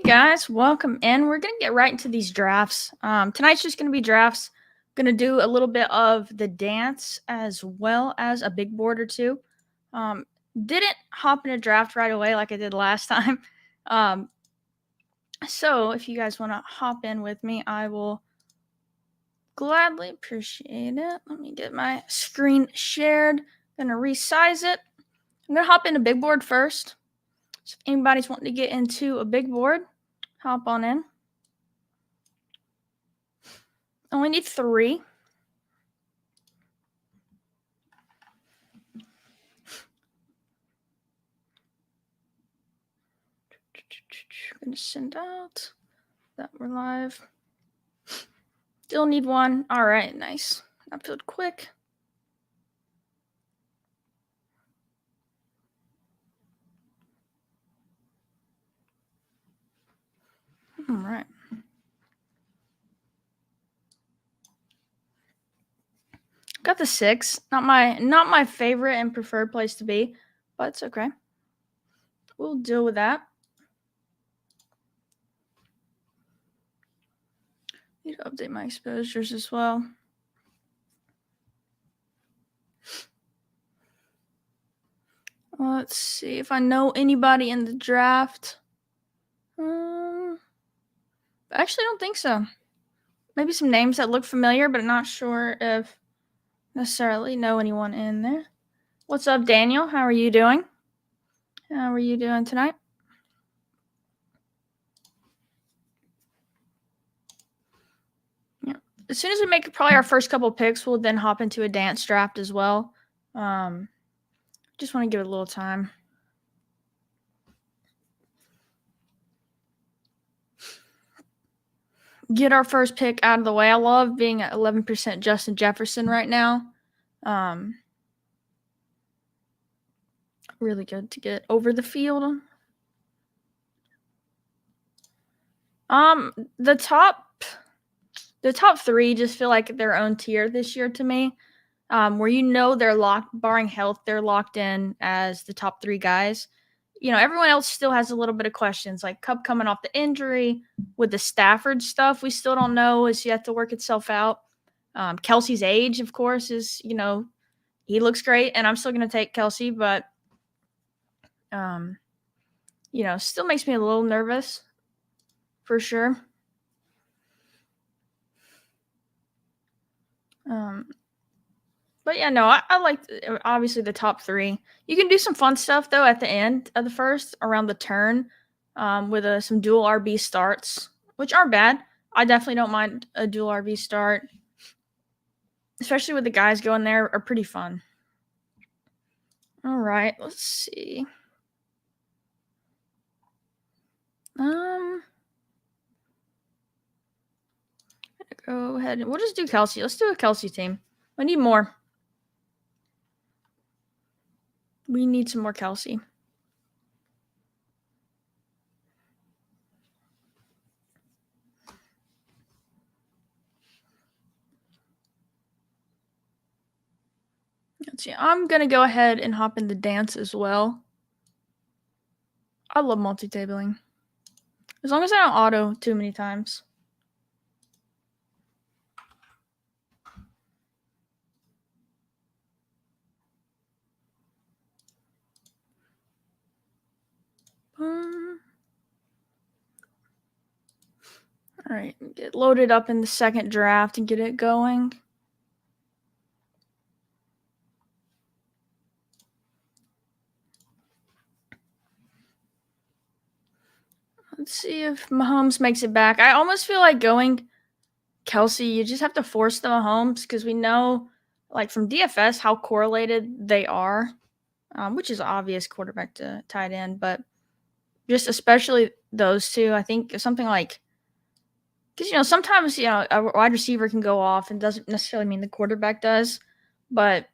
guys, welcome in. We're gonna get right into these drafts. Tonight's just gonna be drafts. Gonna do a little bit of the dance as well as a big board or two. Um, didn't hop in a draft right away like I did last time. So if you guys want to hop in with me, I will gladly appreciate it. Let me get my screen shared. Gonna resize it. I'm gonna hop into big board first. So if anybody's wanting to get into a big board, hop on in. Only need 3. I'm gonna send out that we're live. Still need 1. All right, nice. That filled quick. All right. Got the 6. Not my favorite and preferred place to be, but it's okay. We'll deal with that. Need to update my exposures as well. Let's see if I know anybody in the draft. I actually don't think so. Maybe some names that look familiar, but I'm not sure if necessarily know anyone in there. What's up, Daniel? How are you doing? How are you doing tonight? Yeah. As soon as we make probably our first couple picks, we'll then hop into a dance draft as well. Just want to give it a little time. Get our first pick out of the way. I love being at 11% Justin Jefferson right now. Really good to get over the field. The top 3 just feel like their own tier this year to me. Where they're locked, barring health, they're locked in as the top 3 guys. Everyone else still has a little bit of questions, like Cup coming off the injury with the Stafford stuff. We still don't know; is yet to work itself out. Kelsey's age, of course, is he looks great, and I'm still going to take Kelsey, but still makes me a little nervous for sure. But yeah, no, I like obviously the top 3. You can do some fun stuff though at the end of the first, around the turn, with some dual RB starts, which aren't bad. I definitely don't mind a dual RB start, especially with the guys going there, are pretty fun. All right, let's see. Go ahead and we'll just do Kelsey. Let's do a Kelsey team. I need more. We need some more Kelsey. Let's see. I'm going to go ahead and hop into dance as well. I love multi-tabling. As long as I don't auto too many times. All right, get loaded up in the second draft and get it going. Let's see if Mahomes makes it back. I almost feel like going Kelsey. You just have to force the Mahomes because we know, like from DFS, how correlated they are, which is obvious, quarterback to tight end, but just especially those two. I think something like, because sometimes a wide receiver can go off and doesn't necessarily mean the quarterback does, but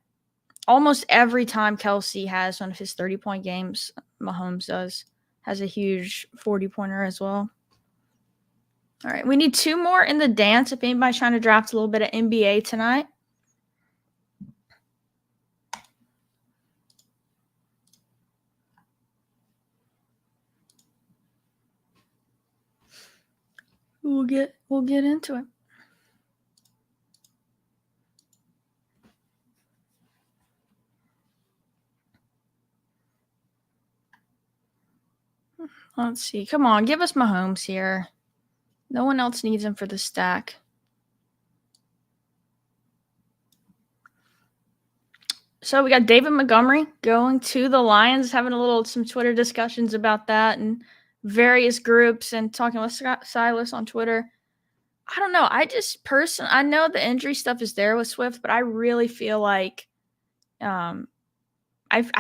almost every time Kelsey has one of his 30-point games, Mahomes has a huge 40-pointer as well. All right, we need 2 more in the dance if anybody's trying to draft a little bit of NBA tonight. We'll get into it. Let's see. Come on, give us Mahomes here. No one else needs him for the stack. So we got David Montgomery going to the Lions, having some Twitter discussions about that and various groups and talking with Scott Silas on Twitter. I don't know. I know the injury stuff is there with Swift, but I really feel like I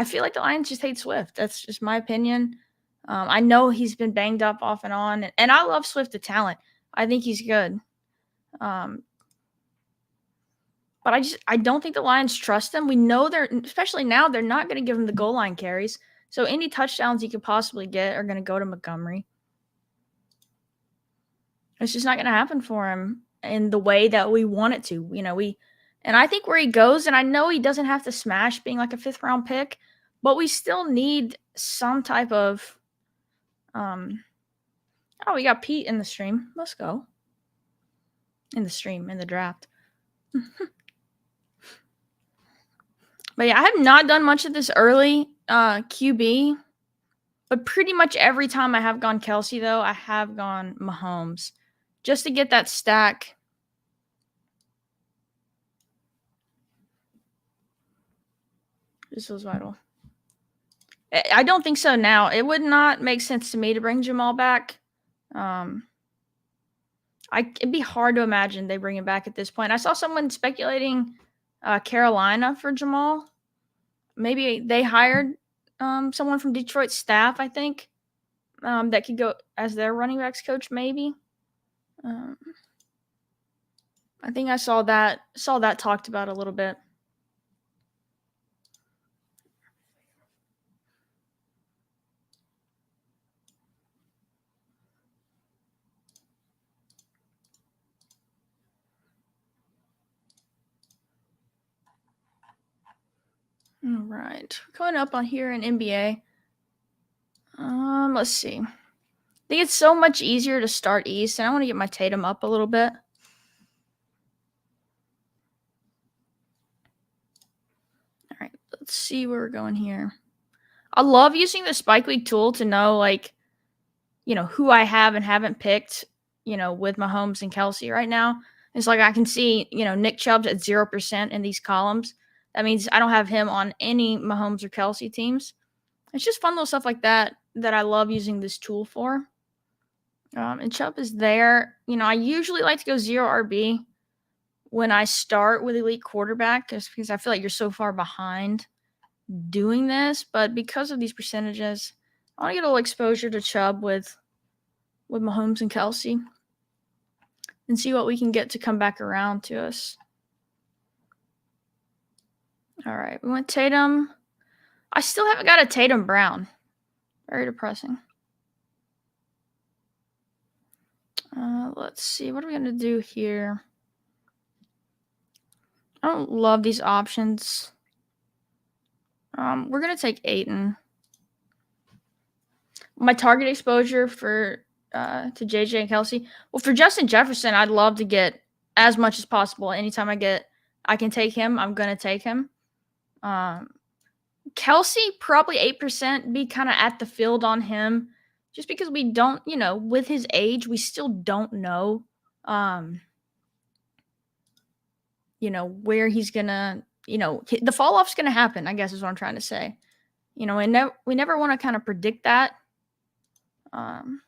feel like the Lions just hate Swift. That's just my opinion. I know he's been banged up off and on, and I love Swift the talent. I think he's good. But I don't think the Lions trust him. We know especially now, they're not going to give him the goal line carries. So any touchdowns he could possibly get are going to go to Montgomery. It's just not going to happen for him in the way that we want it to. And I think where he goes, and I know he doesn't have to smash being like a 5th round pick, but we still need some type of oh, we got Pete in the stream. Let's go. In the draft. But yeah, I have not done much of this early QB, but pretty much every time I have gone Kelsey, though, I have gone Mahomes just to get that stack. This was vital. I don't think so now. It would not make sense to me to bring Jamal back. It'd be hard to imagine they bring him back at this point. I saw someone speculating Carolina for Jamal. Maybe they hired someone from Detroit's staff, I think, that could go as their running backs coach, maybe. I think I saw that talked about a little bit. All right, coming up on here in NBA. Let's see. I think it's so much easier to start East, and I want to get my Tatum up a little bit. All right, let's see where we're going here. I love using the Spike Week tool to know, who I have and haven't picked, with Mahomes and Kelsey right now. It's like I can see, Nick Chubb's at 0% in these columns. That means I don't have him on any Mahomes or Kelsey teams. It's just fun little stuff like that I love using this tool for. And Chubb is there. I usually like to go 0 RB when I start with elite quarterback, just because I feel like you're so far behind doing this. But because of these percentages, I want to get a little exposure to Chubb with Mahomes and Kelsey and see what we can get to come back around to us. All right, we went Tatum. I still haven't got a Tatum Brown. Very depressing. Let's see. What are we going to do here? I don't love these options. We're going to take Ayton. My target exposure to JJ and Kelsey. Well, for Justin Jefferson, I'd love to get as much as possible. Anytime I can take him, I'm going to take him. Kelsey, probably 8%, be kind of at the field on him. Just because we don't, with his age, we still don't know, where he's going to, the fall off's going to happen, I guess is what I'm trying to say. And we never want to kind of predict that. And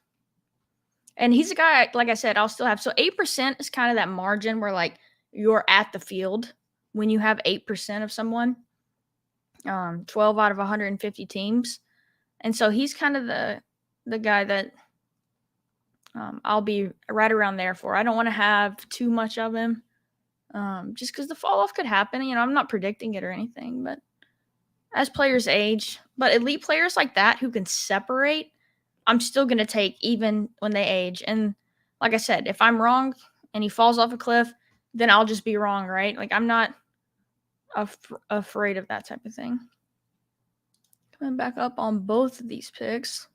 he's a guy, like I said, I'll still have. So 8% is kind of that margin where, you're at the field when you have 8% of someone, 12 out of 150 teams. And so he's kind of the guy that I'll be right around there for. I don't want to have too much of him just because the fall off could happen. I'm not predicting it or anything, but as players age, but elite players like that who can separate, I'm still going to take even when they age. And like I said, if I'm wrong and he falls off a cliff, then I'll just be wrong, right? I'm not afraid of that type of thing. Coming back up on both of these picks.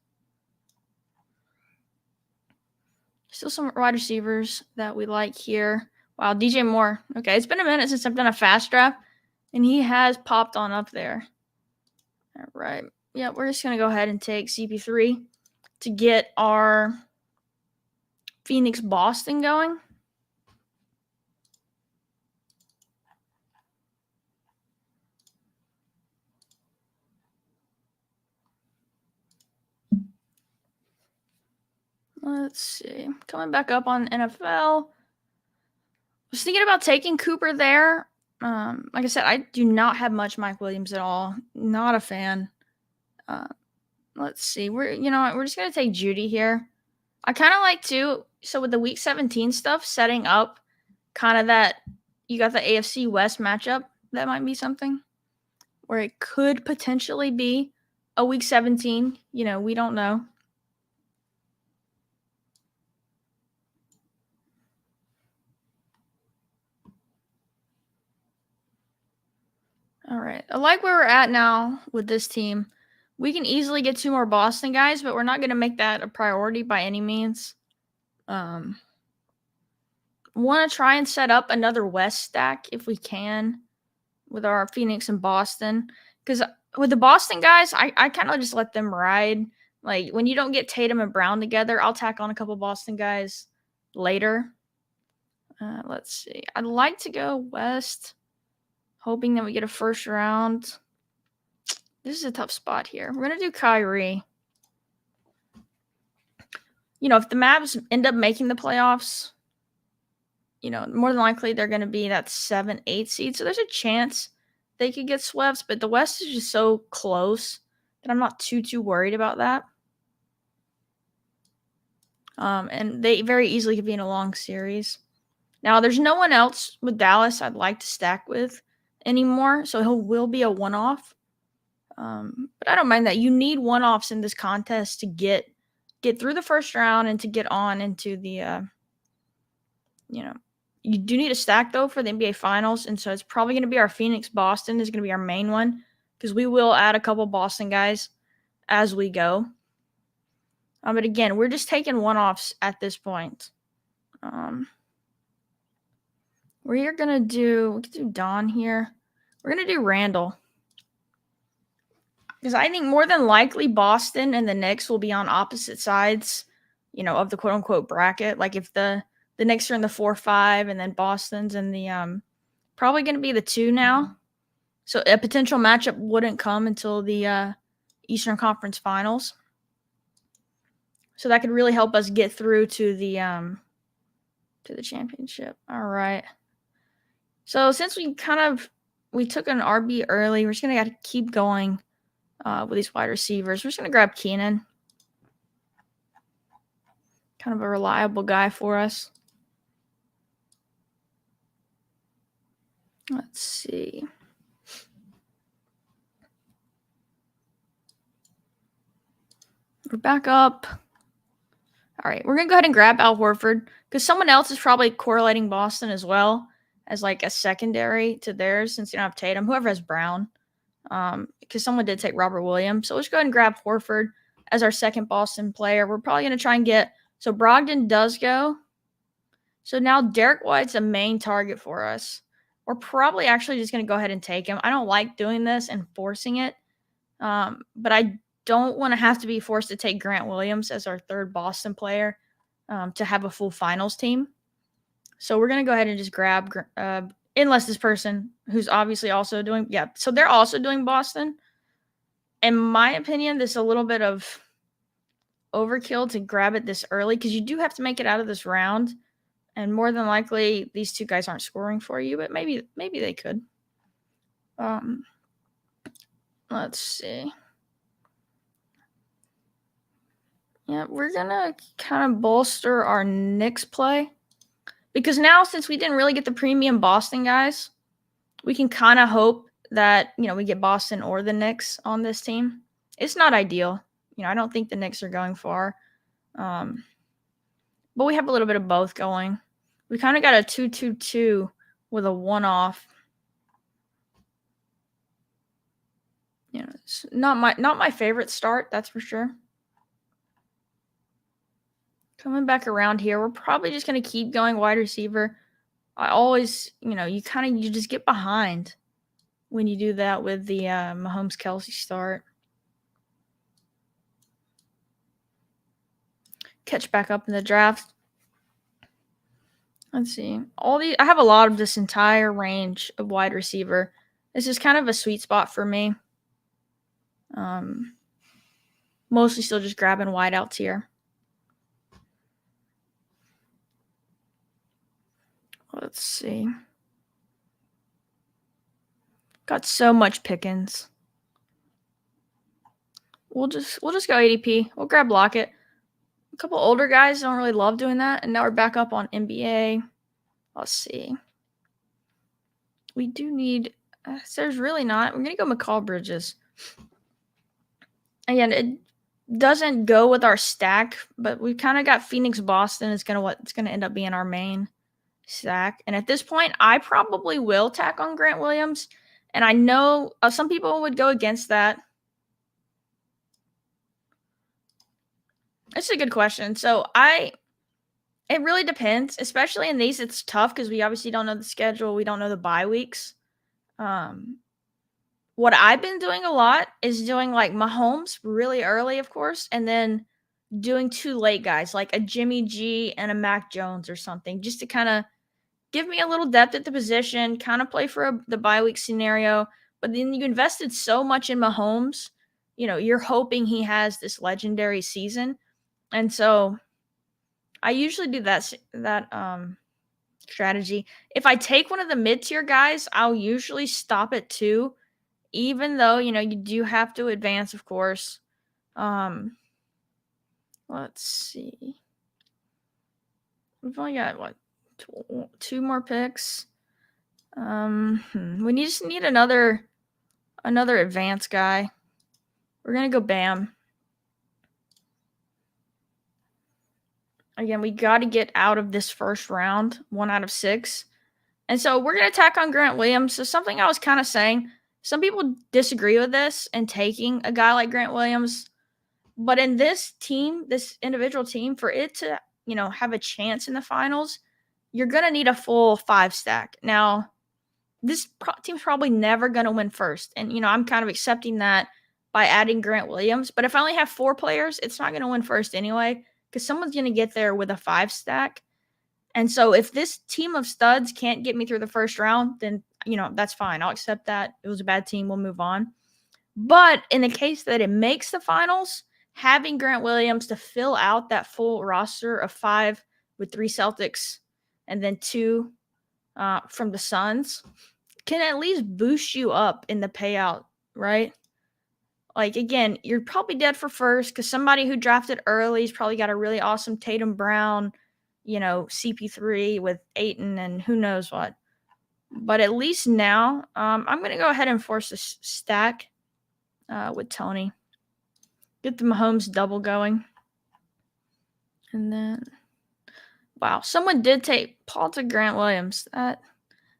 Still some wide receivers that we like here. Wow, DJ Moore. Okay, it's been a minute since I've done a fast draft, and he has popped on up there. All right. Yeah, we're just going to go ahead and take CP3 to get our Phoenix Boston going. Let's see. Coming back up on NFL. I was thinking about taking Cooper there. Like I said, I do not have much Mike Williams at all. Not a fan. Let's see. We're just gonna take Judy here. I kind of like to. So with the Week 17 stuff, setting up kind of that you got the AFC West matchup. That might be something where it could potentially be a Week 17. We don't know. All right. I like where we're at now with this team. We can easily get 2 more Boston guys, but we're not going to make that a priority by any means. Want to try and set up another West stack if we can with our Phoenix and Boston. Because with the Boston guys, I kind of just let them ride. Like, when you don't get Tatum and Brown together, I'll tack on a couple Boston guys later. Let's see. I'd like to go West, hoping that we get a first round. This is a tough spot here. We're going to do Kyrie. If the Mavs end up making the playoffs, more than likely they're going to be that 7-8 seed. So there's a chance they could get swept, but the West is just so close that I'm not too worried about that. And they very easily could be in a long series. Now, there's no one else with Dallas I'd like to stack with anymore, so he will be a one-off. But I don't mind that. You need one-offs in this contest to get through the first round and to get on into the, you do need a stack, though, for the NBA Finals, and so it's probably going to be our Phoenix Boston is going to be our main one because we will add a couple Boston guys as we go. But again, we're just taking one-offs at this point. We're going to do Don here. We're going to do Randall. Because I think more than likely Boston and the Knicks will be on opposite sides, of the quote-unquote bracket. Like if the Knicks are in the 4-5 and then Boston's in the probably going to be the 2 now. So a potential matchup wouldn't come until the Eastern Conference Finals. So that could really help us get through to the championship. All right. So since we took an RB early, we're just going to keep going with these wide receivers. We're just going to grab Keenan. Kind of a reliable guy for us. Let's see. We're back up. All right, we're going to go ahead and grab Al Horford because someone else is probably correlating Boston as well as like a secondary to theirs since you don't have Tatum. Whoever has Brown. Because someone did take Robert Williams. So let's go ahead and grab Horford as our second Boston player. We're probably going to try and get – so Brogdon does go. So now Derek White's a main target for us. We're probably actually just going to go ahead and take him. I don't like doing this and forcing it. But I don't want to have to be forced to take Grant Williams as our third Boston player to have a full finals team. So we're going to go ahead and just grab unless this person who's obviously also doing – so they're also doing Boston. In my opinion, this is a little bit of overkill to grab it this early because you do have to make it out of this round. And more than likely, these 2 guys aren't scoring for you, but maybe they could. Let's see. Yeah, we're going to kind of bolster our Knicks play. Because now, since we didn't really get the premium Boston guys, we can kind of hope that, we get Boston or the Knicks on this team. It's not ideal. I don't think the Knicks are going far. But we have a little bit of both going. We kind of got a 2-2-2 with a one-off. It's not my favorite start, that's for sure. Coming back around here, we're probably just going to keep going wide receiver. I always, you just get behind when you do that with the Mahomes Kelsey start. Catch back up in the draft. Let's see. I have a lot of this entire range of wide receiver. This is kind of a sweet spot for me. Mostly still just grabbing wideouts here. Let's see. Got so much Pickens. We'll just go ADP. We'll grab Lockett. A couple older guys don't really love doing that, and now we're back up on NBA. Let's see. We do need. There's really not. We're gonna go McCall Bridges. Again, it doesn't go with our stack, but we kind of got Phoenix Boston. It's gonna end up being our main stack. And at this point, I probably will tack on Grant Williams. And I know some people would go against that. It's a good question. So it really depends, especially in these. It's tough because we obviously don't know the schedule. We don't know the bye weeks. What I've been doing a lot is doing like Mahomes really early, of course, and then doing 2 late guys like a Jimmy G and a Mac Jones or something, just to kind of give me a little depth at the position, kind of play for the bye week scenario. But then you invested so much in Mahomes, you're hoping he has this legendary season. And so I usually do that strategy. If I take one of the mid-tier guys, I'll usually stop at 2, even though, you do have to advance, of course. Let's see. We've only got, 2 more picks. We just need another advanced guy. We're going to go Bam. Again, we got to get out of this first round, 1 out of 6. And so we're going to attack on Grant Williams. So something I was kind of saying, some people disagree with this and taking a guy like Grant Williams. But in this team, this individual team, for it to, have a chance in the finals, you're going to need a full 5 stack. Now, this team's probably never going to win first. And, I'm kind of accepting that by adding Grant Williams. But if I only have 4 players, it's not going to win first anyway, because someone's going to get there with a 5 stack. And so if this team of studs can't get me through the first round, then, that's fine. I'll accept that. It was a bad team. We'll move on. But in the case that it makes the finals, having Grant Williams to fill out that full roster of 5 with 3 Celtics and then 2 from the Suns can at least boost you up in the payout, right? Like, again, you're probably dead for first because somebody who drafted early has probably got a really awesome Tatum Brown, CP3 with Ayton and who knows what. But at least now, I'm going to go ahead and force a stack with Tony. Get the Mahomes double going. And then, wow, someone did take Paul to Grant Williams.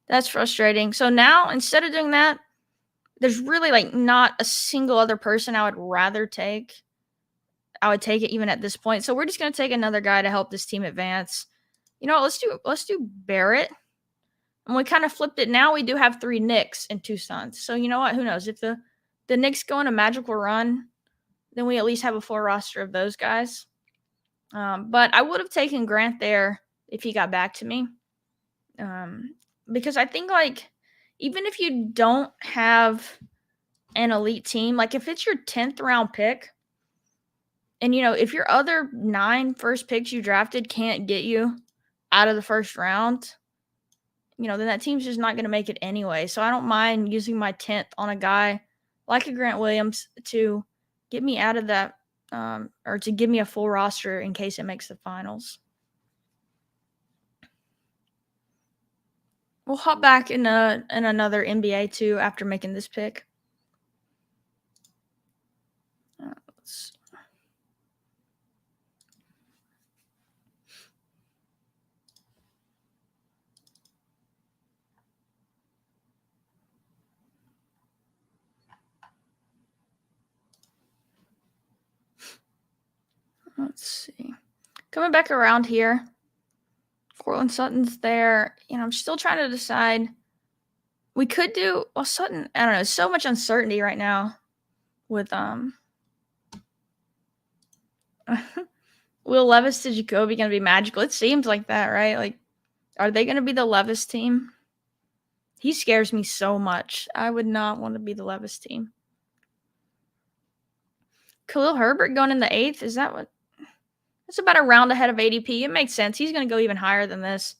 That's frustrating. So now, instead of doing that, there's really not a single other person I would rather take. I would take it even at this point. So we're just gonna take another guy to help this team advance. Let's do Barrett. And we kind of flipped it. Now we do have 3 Knicks and 2 Suns. So you know what? Who knows? If the Knicks go on a magical run, then we at least have a full roster of those guys. But I would have taken Grant there if he got back to me. Because I think even if you don't have an elite team, if it's your 10th round pick, and if your other 9 first picks you drafted can't get you out of the first round, then that team's just not going to make it anyway. So I don't mind using my 10th on a guy like a Grant Williams to get me out of that, or to give me a full roster in case it makes the finals. We'll hop back in another NBA too after making this pick. Let's see. Coming back around here. Cortland Sutton's there. I'm still trying to decide. We could do Sutton. I don't know. So much uncertainty right now with Will Levis to Jacoby gonna be magical? It seems like that, right? Like, are they gonna be the Levis team? He scares me so much. I would not want to be the Levis team. Khalil Herbert going in the 8th? Is that what? It's about a round ahead of ADP. It makes sense. He's going to go even higher than this.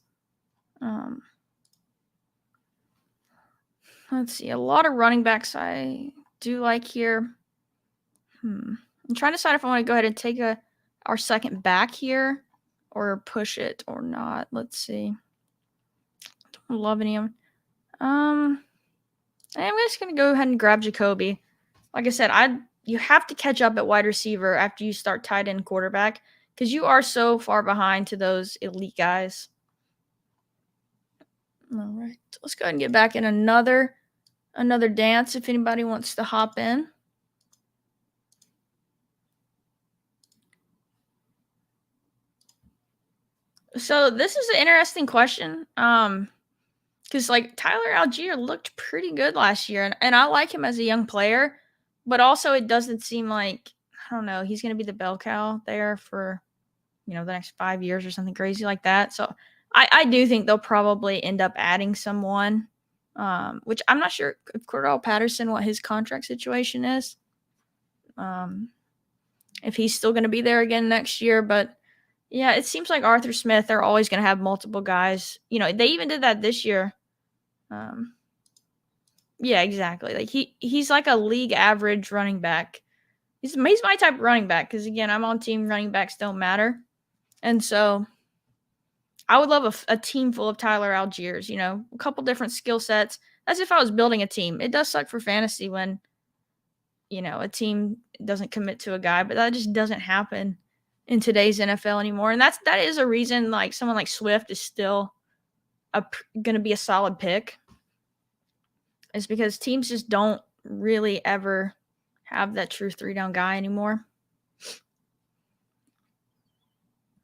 Let's see. A lot of running backs I do like here. I'm trying to decide if I want to go ahead and take our second back here or push it or not. Let's see. Don't love any of them. I'm just going to go ahead and grab Jacoby. Like I said, you have to catch up at wide receiver after you start tight end quarterback because you are so far behind to those elite guys. All right, let's go ahead and get back in another dance if anybody wants to hop in. So this is an interesting question. Because like Tyler Algier looked pretty good last year, and I like him as a young player, but also it doesn't seem like, I don't know, he's going to be the bell cow there for the next 5 years or something crazy like that. So I do think they'll probably end up adding someone, which I'm not sure if Cordell Patterson, what his contract situation is, if he's still going to be there again next year. But yeah, it seems like Arthur Smith, they're always going to have multiple guys. They even did that this year. Yeah, exactly. Like he's like a league average running back. He's my type of running back because, again, I'm on team running backs don't matter. And so I would love a team full of Tyler Algiers, a couple different skill sets. As if I was building a team. It does suck for fantasy when, a team doesn't commit to a guy, but that just doesn't happen in today's NFL anymore. And that is a reason like someone like Swift is still going to be a solid pick. Is because teams just don't really ever have that true 3-down guy anymore.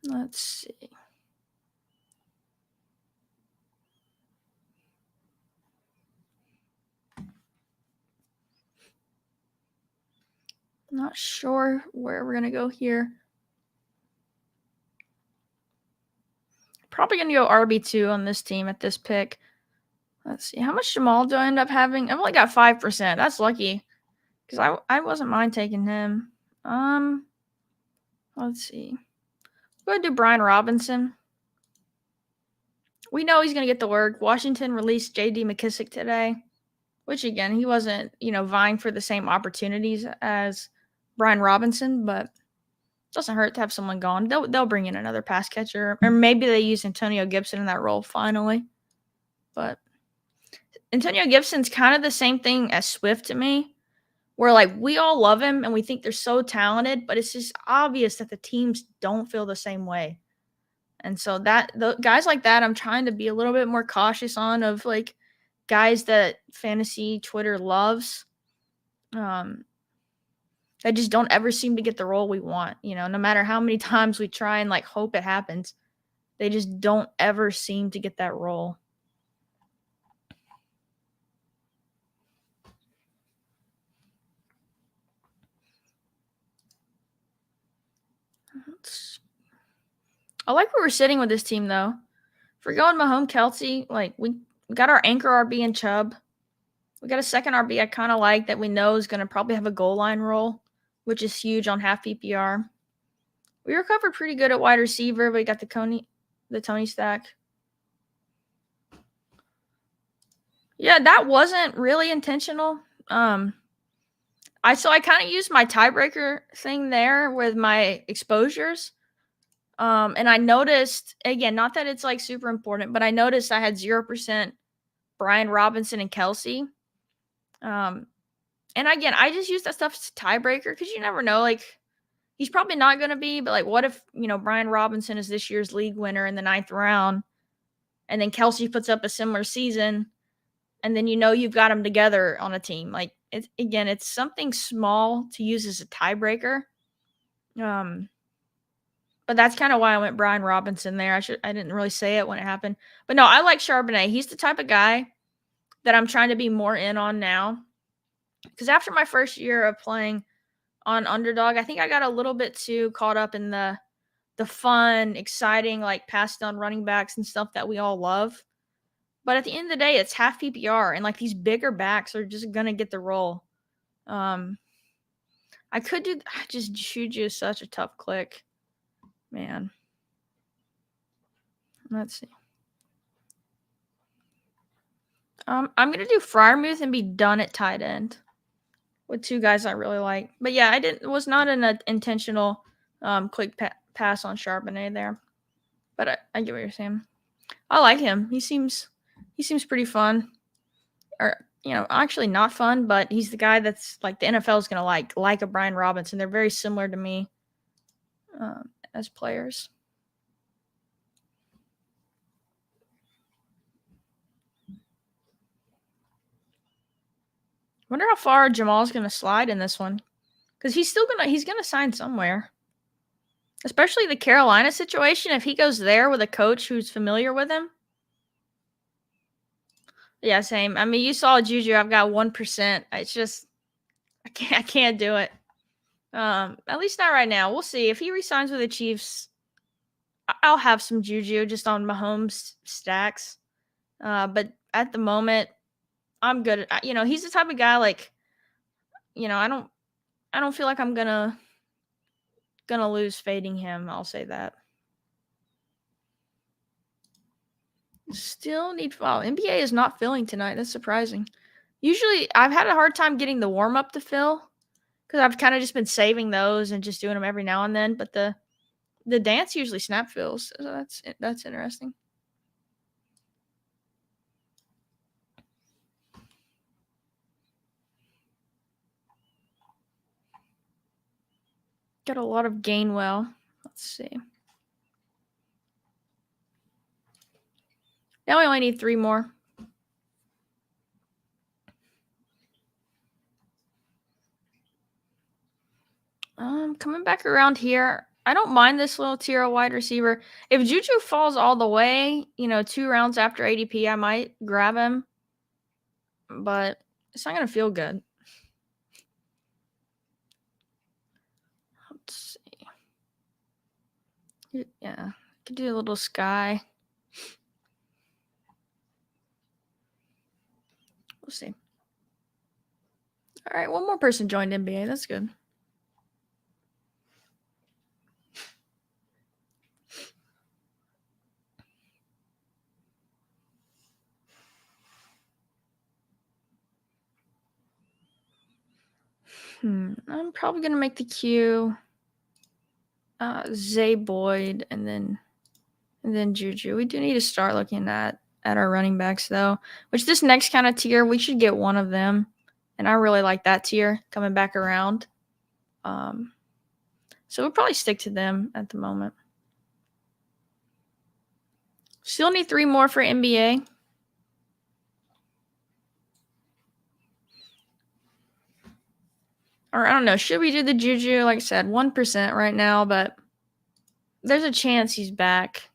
Let's see. Not sure where we're going to go here. Probably going to go RB2 on this team at this pick. Let's see. How much Jamal do I end up having? I've only got 5%. That's lucky. Because I wasn't mind taking him. Let's see. Go ahead and do Brian Robinson. We know he's going to get the work. Washington released J.D. McKissick today, which, again, he wasn't, vying for the same opportunities as Brian Robinson, but it doesn't hurt to have someone gone. They'll bring in another pass catcher, or maybe they use Antonio Gibson in that role finally. But Antonio Gibson's kind of the same thing as Swift to me, where like we all love him and we think they're so talented, but it's just obvious that the teams don't feel the same way. And so the guys like that, I'm trying to be a little bit more cautious on, of like guys that fantasy Twitter loves. That just don't ever seem to get the role we want. No matter how many times we try and like hope it happens, they just don't ever seem to get that role. I like where we're sitting with this team, though. If we're going Mahomes, Kelsey, like we got our anchor RB in Chubb. We got a second RB I kind of like that we know is going to probably have a goal line role, which is huge on half PPR. We recovered pretty good at wide receiver. We got the Tony stack. Yeah, that wasn't really intentional. I kind of used my tiebreaker thing there with my exposures. And I noticed, again, not that it's like super important, but I noticed I had 0% Brian Robinson and Kelsey. And again, I just use that stuff as a tiebreaker because you never know. Like, he's probably not going to be, but like, what if, Brian Robinson is this year's league winner in the 9th round, and then Kelsey puts up a similar season, and then you've got them together on a team. Like, it's something small to use as a tiebreaker. But that's kind of why I went Brian Robinson there. I didn't really say it when it happened. But no, I like Charbonnet. He's the type of guy that I'm trying to be more in on now. Because after my first year of playing on Underdog, I think I got a little bit too caught up in the fun, exciting, like passed on running backs and stuff that we all love. But at the end of the day, it's half PPR, and like these bigger backs are just gonna get the role. I could do just Juju is such a tough click, man. Let's see. I'm gonna do Fryermuth and be done at tight end with two guys I really like. But yeah, I didn't was not an intentional quick pass on Charbonnet there. But I get what you're saying. I like him. He seems pretty fun. Or actually not fun, but he's the guy that's like the NFL is gonna like a Brian Robinson. They're very similar to me as players. Wonder how far Jamal's gonna slide in this one, because he's gonna sign somewhere. Especially the Carolina situation. If he goes there with a coach who's familiar with him. Yeah, same. I mean, you saw Juju. I've got 1%. It's just I can't do it. At least not right now. We'll see if he resigns with the Chiefs. I'll have some Juju just on Mahomes stacks. But at the moment, I'm good. He's the type of guy like, I don't feel like I'm gonna lose fading him. I'll say that. Still need. Wow, NBA is not filling tonight. That's surprising. Usually, I've had a hard time getting the warm up to fill because I've kind of just been saving those and just doing them every now and then. But the dance usually snap fills, so that's interesting. Got a lot of Gainwell. Let's see. Now we only need 3 more. Coming back around here, I don't mind this little tier of wide receiver. If Juju falls all the way, 2 rounds after ADP, I might grab him. But it's not going to feel good. Let's see. Yeah, could do a little Sky. We'll see. All right, one more person joined NBA. That's good. I'm probably going to make the queue Zay Boyd and then Juju. We do need to start looking at our running backs, though, which this next kind of tier, we should get one of them. And I really like that tier coming back around. So we'll probably stick to them at the moment. Still need 3 more for NBA. Or I don't know. Should we do the Juju? Like I said, 1% right now, but there's a chance he's back.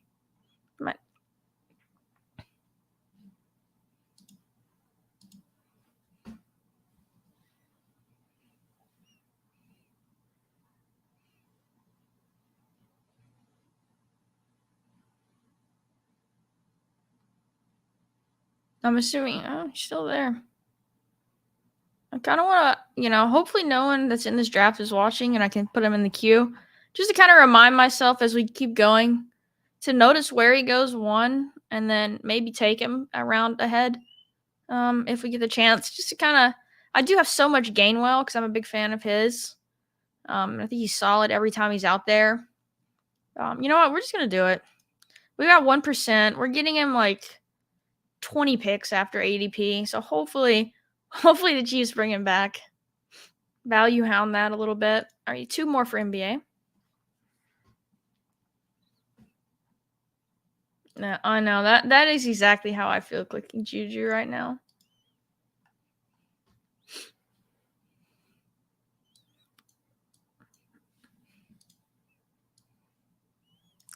I'm assuming he's still there. I kind of want to, hopefully no one that's in this draft is watching and I can put him in the queue just to kind of remind myself as we keep going to notice where he goes 1 and then maybe take him around ahead if we get the chance. Just to kind of, I do have so much Gainwell because I'm a big fan of his. I think he's solid every time he's out there. You know what? We're just going to do it. We got 1%. We're getting him like 20 picks after ADP. So hopefully the Chiefs bring him back. Value hound that a little bit. All right, 2 more for NBA. No, I know that is exactly how I feel clicking Juju right now.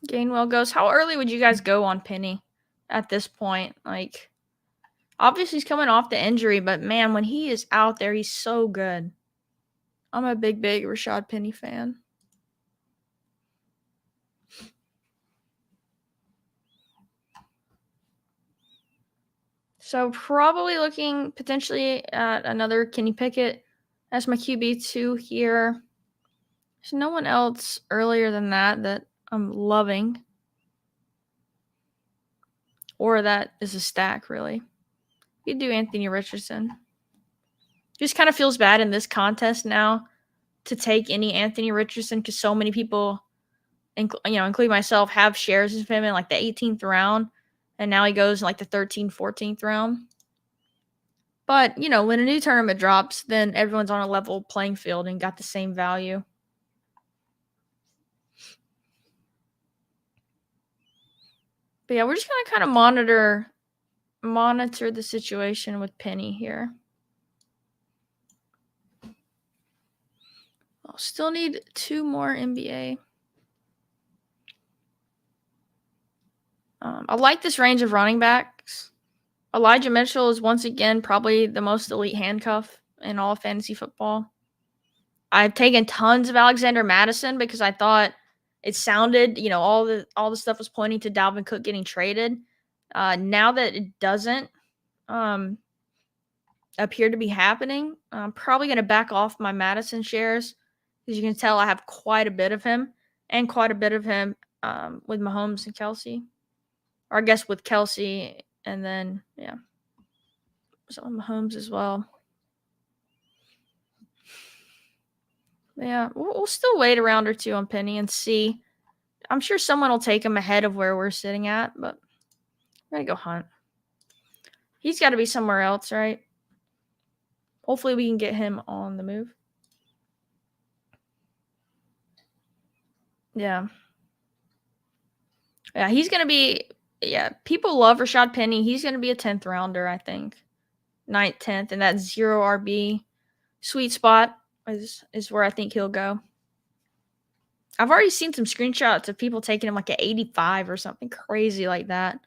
Gainwell goes. How early would you guys go on Penny at this point? Like, obviously he's coming off the injury, but man, when he is out there, he's so good. I'm a big Rashad Penny fan. So probably looking potentially at another Kenny Pickett as my QB2 here. There's no one else earlier than that I'm loving. Or that is a stack, really. You do Anthony Richardson. Just kind of feels bad in this contest now to take any Anthony Richardson because so many people, including myself, have shares of him in like the 18th round, and now he goes in like the 13th, 14th round. But, when a new tournament drops, then everyone's on a level playing field and got the same value. But yeah, we're just going to kind of monitor the situation with Penny here. I'll still need 2 more NBA. I like this range of running backs. Elijah Mitchell is once again probably the most elite handcuff in all of fantasy football. I've taken tons of Alexander Madison because I thought it sounded, all the stuff was pointing to Dalvin Cook getting traded. Now that it doesn't appear to be happening, I'm probably going to back off my Madison shares because you can tell I have quite a bit of him and quite a bit of him with Mahomes and Kelsey. Or I guess with Kelsey and then, yeah, some Mahomes as well. Yeah, we'll still wait a round or two on Penny and see. I'm sure someone will take him ahead of where we're sitting at, but we're going to go hunt. He's got to be somewhere else, right? Hopefully we can get him on the move. Yeah. Yeah, he's going to be, people love Rashad Penny. He's going to be a 10th rounder, I think. 9th, 10th, and that 0 RB sweet spot is where I think he'll go. I've already seen some screenshots of people taking him like at 85 or something crazy like that.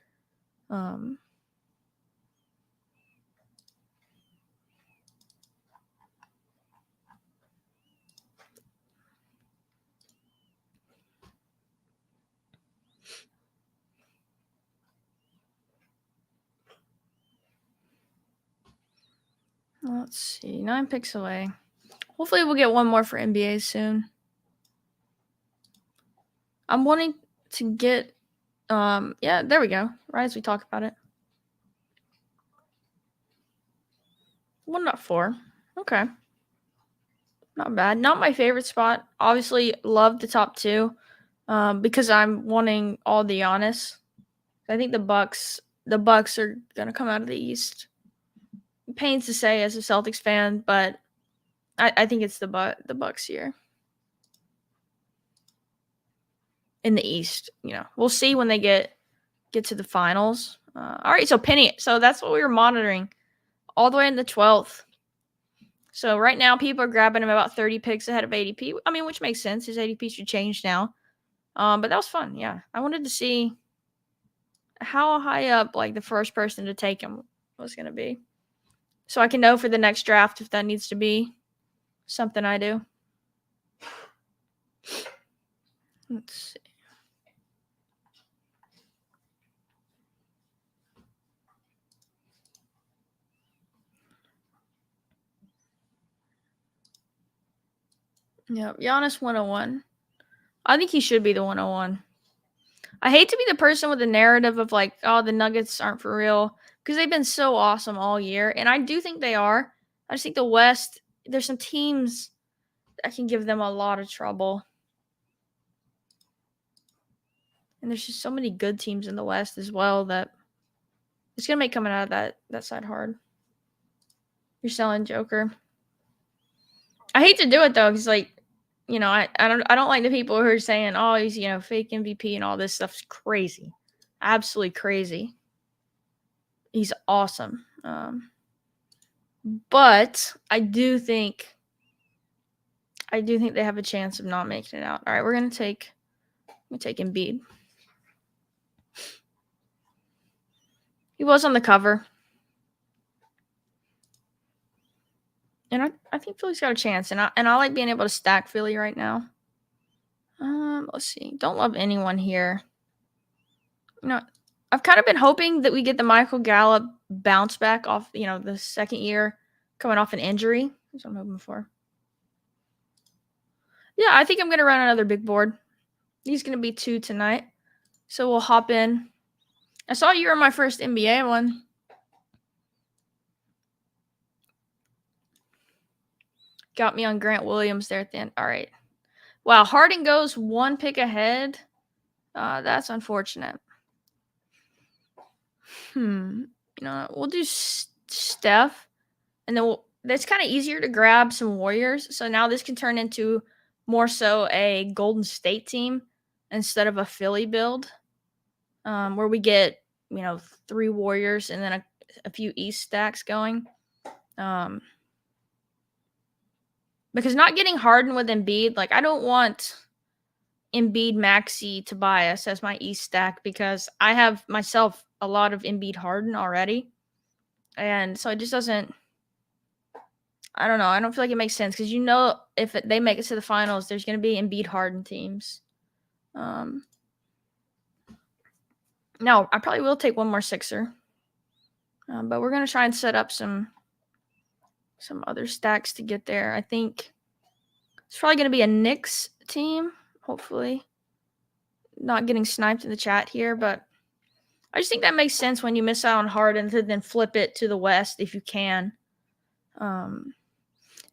Let's see. 9 picks away. Hopefully we'll get one more for NBA soon. I'm wanting to get yeah, there we go. Right as we talk about it. 1.4. Okay. Not bad. Not my favorite spot. Obviously love the top 2. Because I'm wanting all the Giannis. I think the Bucks are gonna come out of the East. Pains to say as a Celtics fan, but I think it's the Bucks here. In the East, we'll see when they get to the finals. All right, so Penny. So that's what we were monitoring all the way in the 12th. So right now, people are grabbing him about 30 picks ahead of ADP. I mean, which makes sense. His ADP should change now. But that was fun. Yeah, I wanted to see how high up like the first person to take him was going to be, so I can know for the next draft if that needs to be something I do. Let's see. Yeah, Giannis 101. I think he should be the 101. I hate to be the person with the narrative of like, oh, the Nuggets aren't for real, because they've been so awesome all year, and I do think they are. I just think the West, there's some teams that can give them a lot of trouble. And there's just so many good teams in the West as well that it's going to make coming out of that side hard. You're selling Joker. I hate to do it though, because like, I don't like the people who are saying, oh, he's fake MVP and all this stuff's crazy, absolutely crazy. He's awesome, but I do think they have a chance of not making it out. All right, we're gonna take Embiid. He was on the cover. And I think Philly's got a chance. And I like being able to stack Philly right now. Let's see. Don't love anyone here. You know, I've kind of been hoping that we get the Michael Gallup bounce back off, the second year coming off an injury. That's what I'm hoping for. Yeah, I think I'm going to run another big board. He's going to be 2 tonight. So we'll hop in. I saw you were my first NBA one. Got me on Grant Williams there at the end. All right. Wow, Harden goes 1 pick ahead. That's unfortunate. We'll do Steph. And then it's kind of easier to grab some Warriors. So now this can turn into more so a Golden State team instead of a Philly build, where we get 3 Warriors and then a few East stacks going. Because not getting Harden with Embiid, like I don't want Embiid, Maxey, Tobias as my East stack because I have myself a lot of Embiid Harden already. And so it just doesn't, I don't know. I don't feel like it makes sense because if they make it to the finals, there's going to be Embiid Harden teams. No, I probably will take one more Sixer. But we're going to try and set up some other stacks to get there. I think it's probably going to be a Knicks team, hopefully. Not getting sniped in the chat here, but I just think that makes sense when you miss out on Harden to then flip it to the West if you can.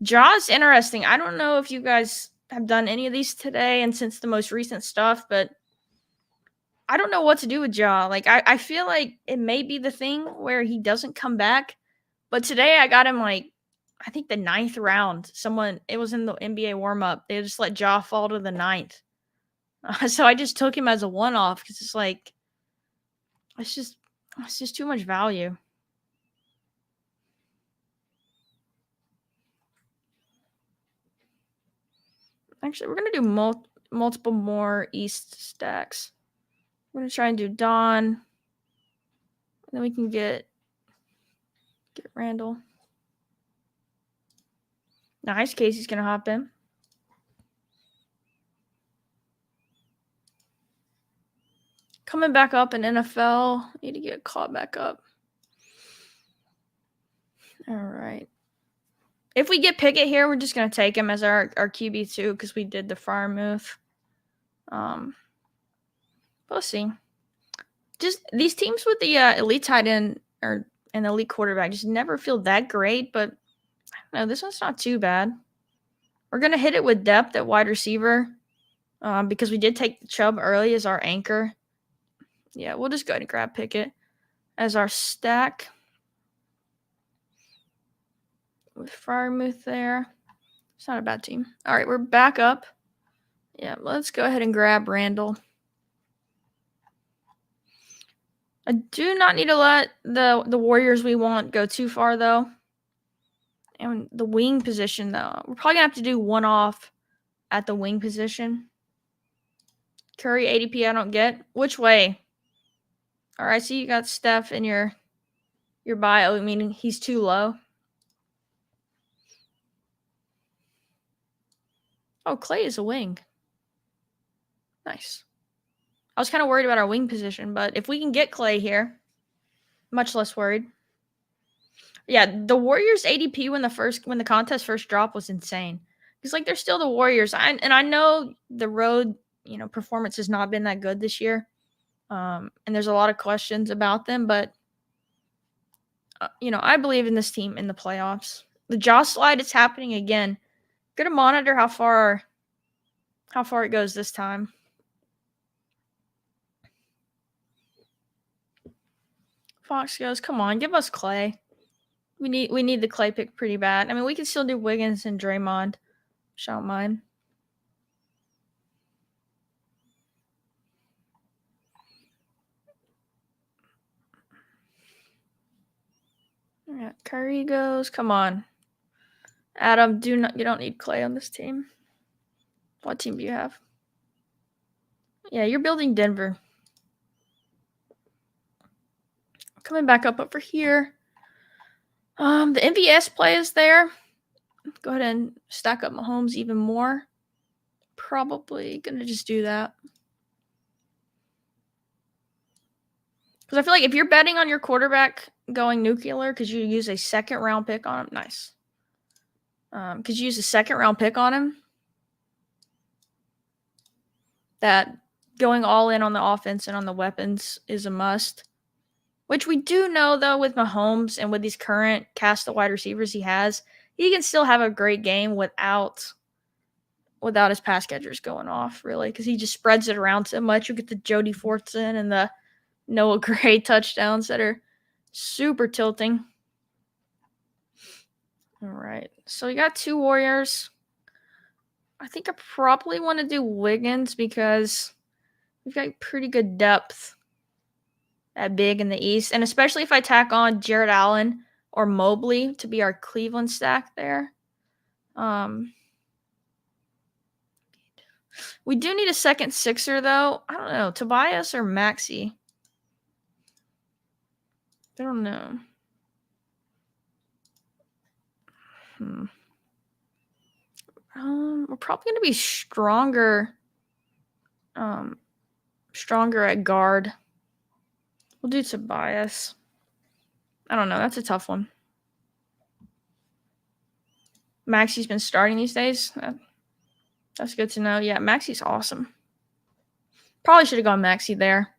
Jaw's interesting. I don't know if you guys have done any of these today and since the most recent stuff, but I don't know what to do with Jaw. Like, I feel like it may be the thing where he doesn't come back. But today I got him, like, I think the 9th round. It was in the NBA warm-up. They just let Jaw fall to the 9th. So I just took him as a one-off because it's like, it's just too much value. Actually, we're going to do multiple more East stacks. We're going to try and do Don. And then we can get Randall. Nice. Casey's going to hop in. Coming back up in NFL. Need to get caught back up. All right. If we get Pickett here, we're just going to take him as our QB2 because we did the fire move. We'll see. Just these teams with the elite tight end or an elite quarterback just never feel that great, but I don't know, this one's not too bad. We're going to hit it with depth at wide receiver because we did take Chubb early as our anchor. Yeah, we'll just go ahead and grab Pickett as our stack. With Fryermuth there. It's not a bad team. All right, we're back up. Yeah, let's go ahead and grab Randall. I do not need to let the Warriors we want go too far, though. And the wing position, though. We're probably going to have to do one off at the wing position. Curry ADP I don't get. Which way? All right, so you got Steph in your bio, meaning he's too low. Oh, Clay is a wing. Nice. I was kind of worried about our wing position, but if we can get Clay here, much less worried. Yeah, the Warriors ADP when the contest first dropped was insane. Because like they're still the Warriors. And I know the road, performance has not been that good this year. And there's a lot of questions about them, but I believe in this team in the playoffs. The jaw slide is happening again. Gonna monitor how far it goes this time. Fox goes, come on, give us Clay. We need the Clay pick pretty bad. I mean, we can still do Wiggins and Draymond. Don't mind. All right, Curry goes. Come on, Adam. You don't need Clay on this team. What team do you have? Yeah, you're building Denver. Coming back up over here. The MVS play is there. Go ahead and stack up Mahomes even more. Probably going to just do that. Because I feel like if you're betting on your quarterback going nuclear because you use a second-round pick on him, nice. Because you use a second-round pick on him, that going all in on the offense and on the weapons is a must. Which we do know, though, with Mahomes and with these current cast of wide receivers he has, he can still have a great game without his pass catchers going off, really, because he just spreads it around so much. You get the Jody Fortson and the Noah Gray touchdowns that are super tilting. All right, so we got 2 Warriors. I think I probably want to do Wiggins because we've got pretty good depth at big in the East, and especially if I tack on Jared Allen or Mobley to be our Cleveland stack there. We do need a second Sixer, though. I don't know, Tobias or Maxey? I don't know. We're probably going to be stronger at guard. We'll do Tobias. I don't know. That's a tough one. Maxey's been starting these days. That's good to know. Yeah, Maxey's awesome. Probably should have gone Maxey there.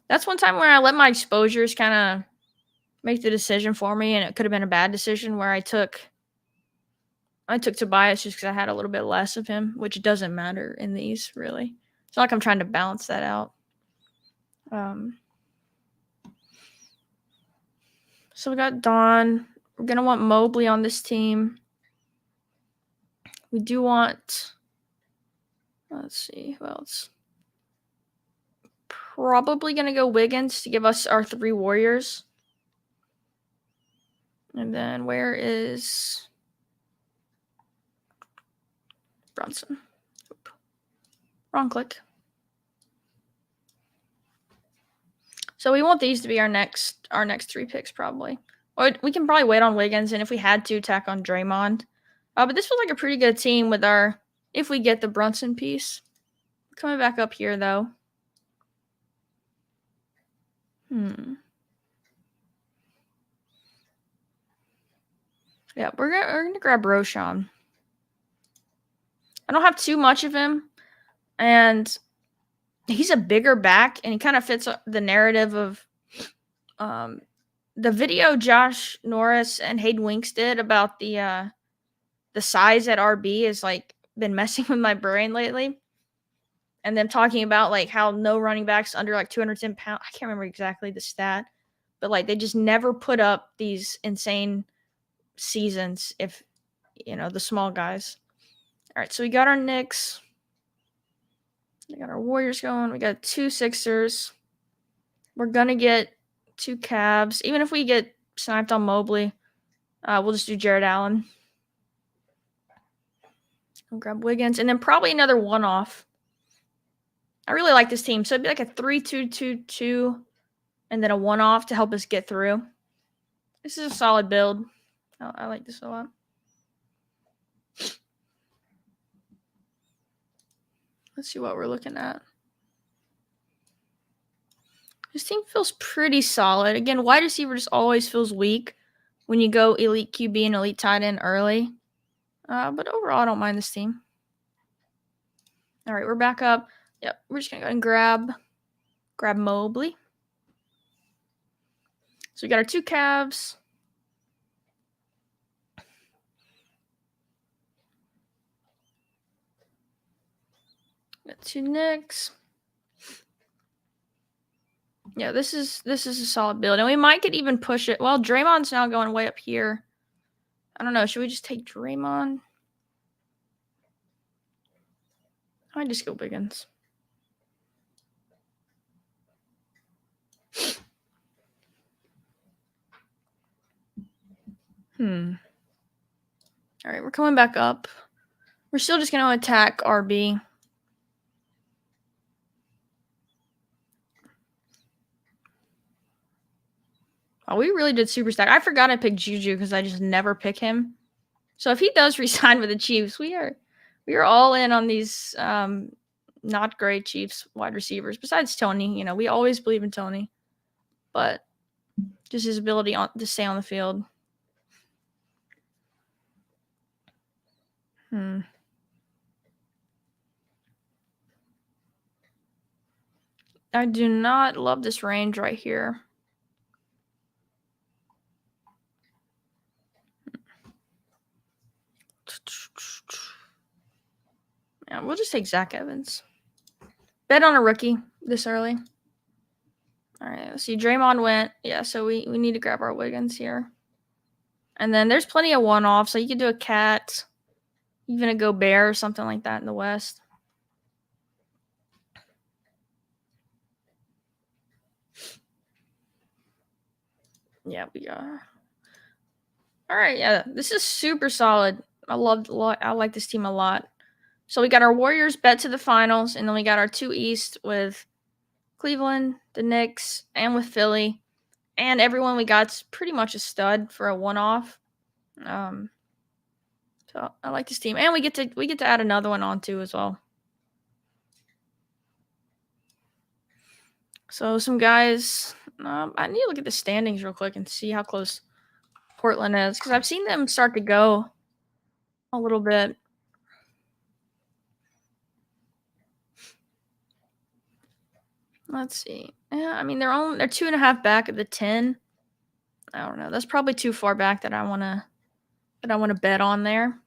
That's one time where I let my exposures kind of make the decision for me, and it could have been a bad decision where I took Tobias just because I had a little bit less of him, which doesn't matter in these, really. It's not like I'm trying to balance that out. So we got Don. We're going to want Mobley on this team. We do want, let's see, who else? Probably going to go Wiggins to give us our 3 Warriors. And then where is Brunson? Oop. Wrong click. So we want these to be our next 3 picks probably. Or we can probably wait on Wiggins, and if we had to, tack on Draymond. But this feels like a pretty good team with if we get the Brunson piece. Coming back up here, though. Yeah, we're gonna grab Roshan. I don't have too much of him, and he's a bigger back, and he kind of fits the narrative of the video Josh Norris and Hayden Winks did about the size at RB has like been messing with my brain lately. And them talking about like how no running backs under like 210 pounds. I can't remember exactly the stat, but like they just never put up these insane seasons if the small guys. All right, so we got our Knicks. We got our Warriors going. We got 2 Sixers. We're gonna get 2 Cavs. Even if we get sniped on Mobley, we'll just do Jared Allen. We'll grab Wiggins, and then probably another one-off. I really like this team, so it'd be like a 3-2-2-2, and then a one-off to help us get through. This is a solid build. I like this a lot. Let's see what we're looking at. This team feels pretty solid. Again, wide receiver just always feels weak when you go elite QB and elite tight end early. But overall, I don't mind this team. All right, we're back up. Yep, we're just going to go and grab Mobley. So we got our 2 Cavs. Got 2 Knicks. Yeah, this is a solid build. And we might could even push it. Well, Draymond's now going way up here. I don't know. Should we just take Draymond? I might just go Wiggins. All right, we're coming back up. We're still just going to attack RB. Oh, we really did super stack. I forgot I picked Juju because I just never pick him. So if he does resign with the Chiefs, we are all in on these not great Chiefs wide receivers. Besides Tony, we always believe in Tony, but just his ability to stay on the field. I do not love this range right here. Yeah, we'll just take Zach Evans. Bet on a rookie this early. All right, let's see. Draymond went. Yeah, so we need to grab our Wiggins here. And then there's plenty of one-off, so you could do a Cat, even a Gobert or something like that in the West. Yeah, we are. All right, yeah, this is super solid. I like this team a lot. So we got our Warriors bet to the finals, and then we got our 2 East with Cleveland, the Knicks, and with Philly. And everyone we got's pretty much a stud for a one-off. So I like this team, and we get to add another one on too as well. So some guys, I need to look at the standings real quick and see how close Portland is because I've seen them start to go a little bit. Let's see. Yeah, I mean they're 2.5 back of the 10. I don't know. That's probably too far back that I wanna bet on there.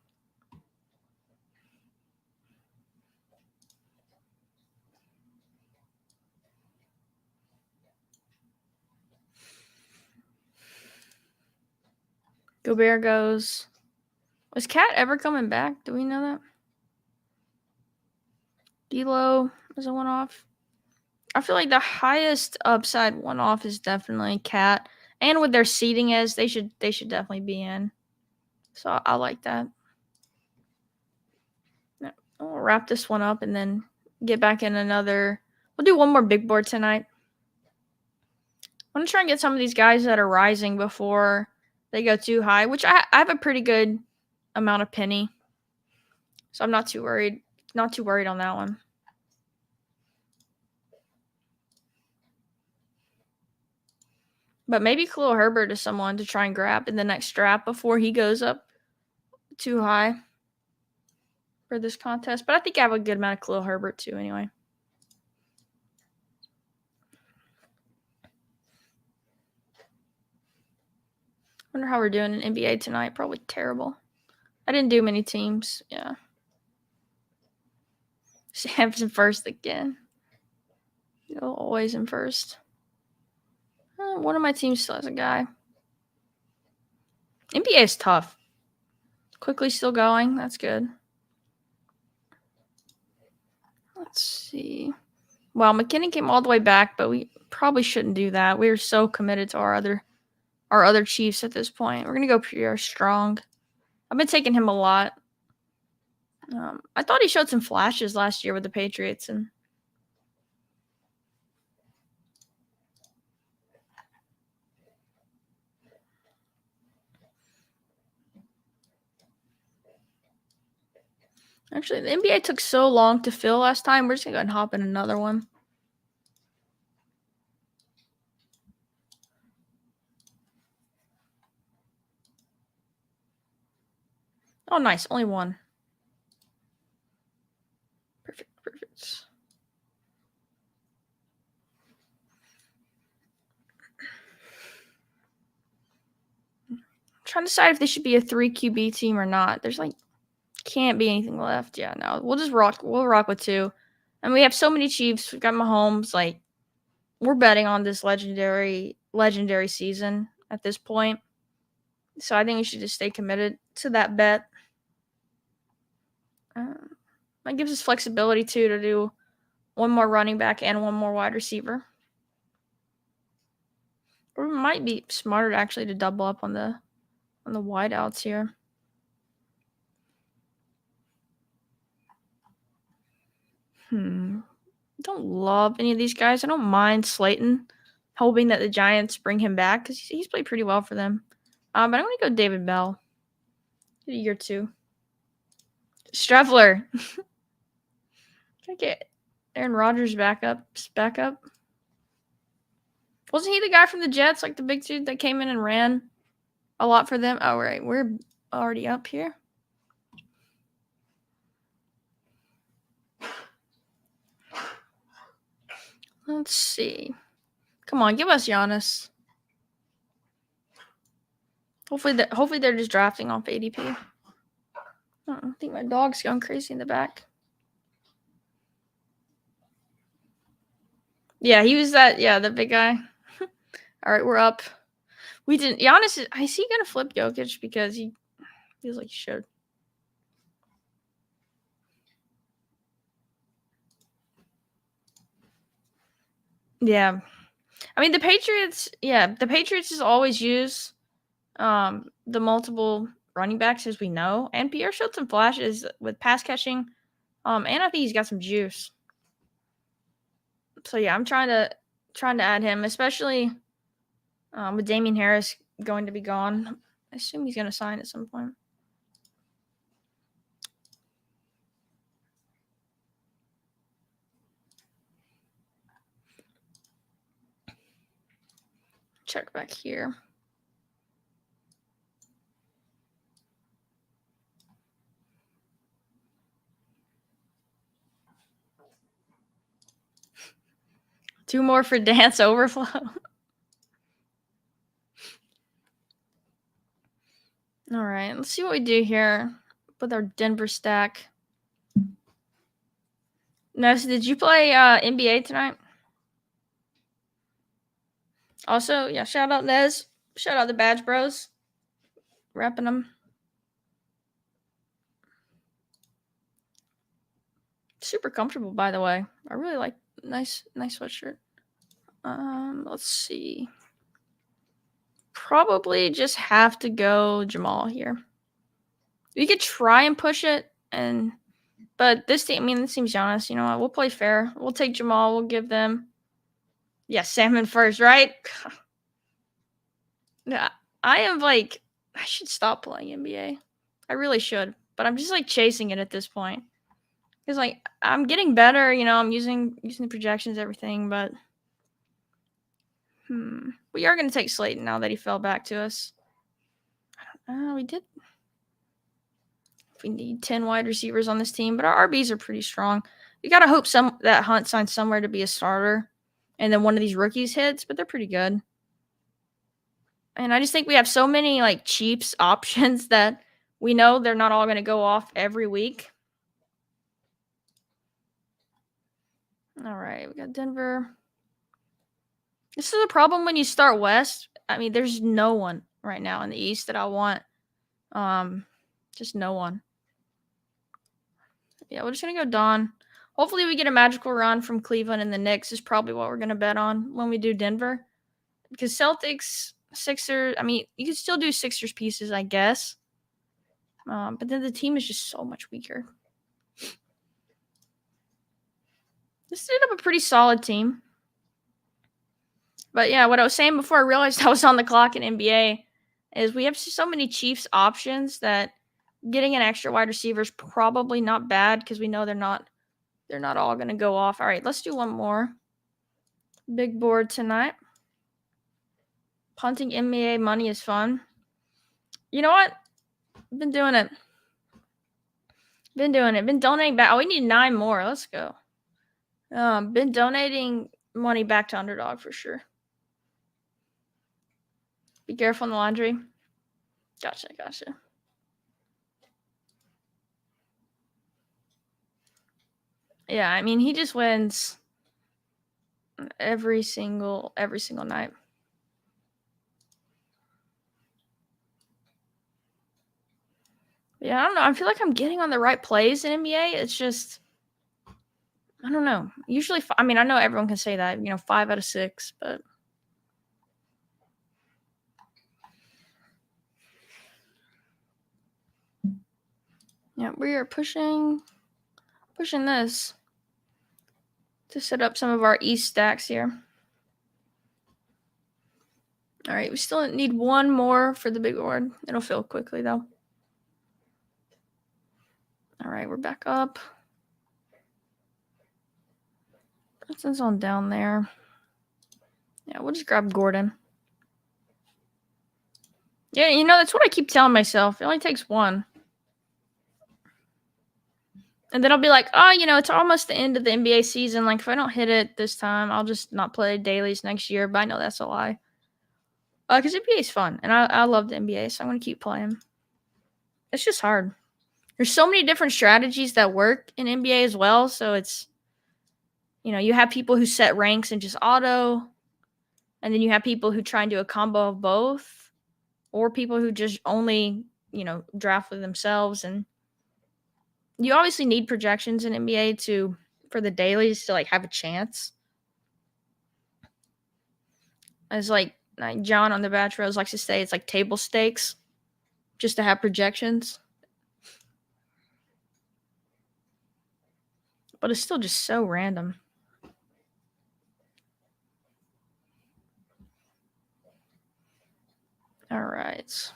Gobert goes. Was Cat ever coming back? Do we know that? D'Lo is a one-off. I feel like the highest upside one-off is definitely Cat, and with their seeding as they should definitely be in. So I like that. We'll wrap this one up and then get back in another. We'll do one more big board tonight. I'm gonna try and get some of these guys that are rising before they go too high, which I have a pretty good amount of penny, so I'm not too worried. Not too worried on that one. But maybe Khalil Herbert is someone to try and grab in the next draft before he goes up too high for this contest. But I think I have a good amount of Khalil Herbert too anyway. Wonder how we're doing in NBA tonight. Probably terrible. I didn't do many teams. Yeah. Sam's in first again. Always in first. One of my teams still has a guy. NBA is tough. Quickly still going. That's good. Let's see. Well, McKinnon came all the way back, but we probably shouldn't do that. We are so committed to our other Chiefs at this point. We're gonna go Pierre Strong. I've been taking him a lot. I thought he showed some flashes last year with the Patriots, and actually the NBA took so long to fill last time. We're just gonna go and hop in another one. Oh, nice. Only one. Perfect. I'm trying to decide if this should be a 3 QB team or not. There's can't be anything left. Yeah, no. We'll rock with 2. And we have so many Chiefs. We've got Mahomes. We're betting on this legendary season at this point. So I think we should just stay committed to that bet. That gives us flexibility too to do one more running back and one more wide receiver. Or it might be smarter actually to double up on the wideouts here. Don't love any of these guys. I don't mind Slayton. hoping that the Giants bring him back because he's played pretty well for them. But I'm going to go David Bell. Year 2. Streffler. Can I get Aaron Rodgers back up? Wasn't he the guy from the Jets, like the big dude that came in and ran a lot for them? Oh, right. We're already up here. Let's see. Come on, give us Giannis. Hopefully they're just drafting off ADP. I think my dog's going crazy in the back. Yeah, he was that. Yeah, the big guy. All right, we're up. We didn't. Giannis is he gonna flip Jokic because he feels like he should. Yeah, I mean the Patriots. Yeah, the Patriots just always use the multiple running backs, as we know, and Pierre showed some flashes with pass catching. And I think he's got some juice. So yeah, I'm trying to add him, especially with Damian Harris going to be gone. I assume he's going to sign at some point. Check back here. Two more for Dance Overflow. All right, let's see what we do here with our Denver stack. Ness, did you play NBA tonight? Also, yeah, shout out Nez. Shout out the Badge Bros. Repping them. Super comfortable, by the way. I really like nice sweatshirt. Let's see. Probably just have to go Jamal here. We could try and push it, but this team, this team's Giannis. You know what? We'll play fair. We'll take Jamal. We'll give them, Salmon first, right? Yeah, I am I should stop playing NBA. I really should, but I'm just chasing it at this point. Because I'm getting better. I'm using the projections, everything, but we are going to take Slayton now that he fell back to us. We did. We need 10 wide receivers on this team, but our RBs are pretty strong. You got to hope that Hunt signs somewhere to be a starter, and then one of these rookies hits, but they're pretty good. And I just think we have so many Chiefs options that we know they're not all going to go off every week. All right, we got Denver. This is a problem when you start West. There's no one right now in the East that I want. Just no one. Yeah, we're just going to go Don. Hopefully we get a magical run from Cleveland, and the Knicks is probably what we're going to bet on when we do Denver. Because Celtics, Sixers, you can still do Sixers pieces, I guess. But then the team is just so much weaker. This ended up a pretty solid team. But yeah, what I was saying before I realized I was on the clock in NBA is we have so many Chiefs options that getting an extra wide receiver is probably not bad because we know they're not all going to go off. All right, let's do one more. Big board tonight. Punting NBA money is fun. You know what? Been doing it. Been donating back. Oh, we need 9 more. Let's go. Been donating money back to Underdog for sure. Be careful in the laundry. Gotcha. Yeah, he just wins every single night. Yeah, I don't know. I feel like I'm getting on the right plays in NBA. It's just, I don't know. Usually, I know everyone can say that, 5 out of 6, but yeah, we are pushing this to set up some of our East stacks here. All right, we still need one more for the big board. It'll fill quickly, though. All right, we're back up. Brunson's on down there. Yeah, we'll just grab Gordon. Yeah, that's what I keep telling myself. It only takes one. And then I'll be like, oh, it's almost the end of the NBA season. Like, if I don't hit it this time, I'll just not play dailies next year. But I know that's a lie. Because NBA is fun. And I love the NBA, so I'm going to keep playing. It's just hard. There's so many different strategies that work in NBA as well. So it's, you have people who set ranks and just auto. And then you have people who try and do a combo of both. Or people who just only, draft for themselves. And you obviously need projections in NBA for the dailies to have a chance. As like John on The Bachelor likes to say, it's like table stakes just to have projections. But it's still just so random. All right.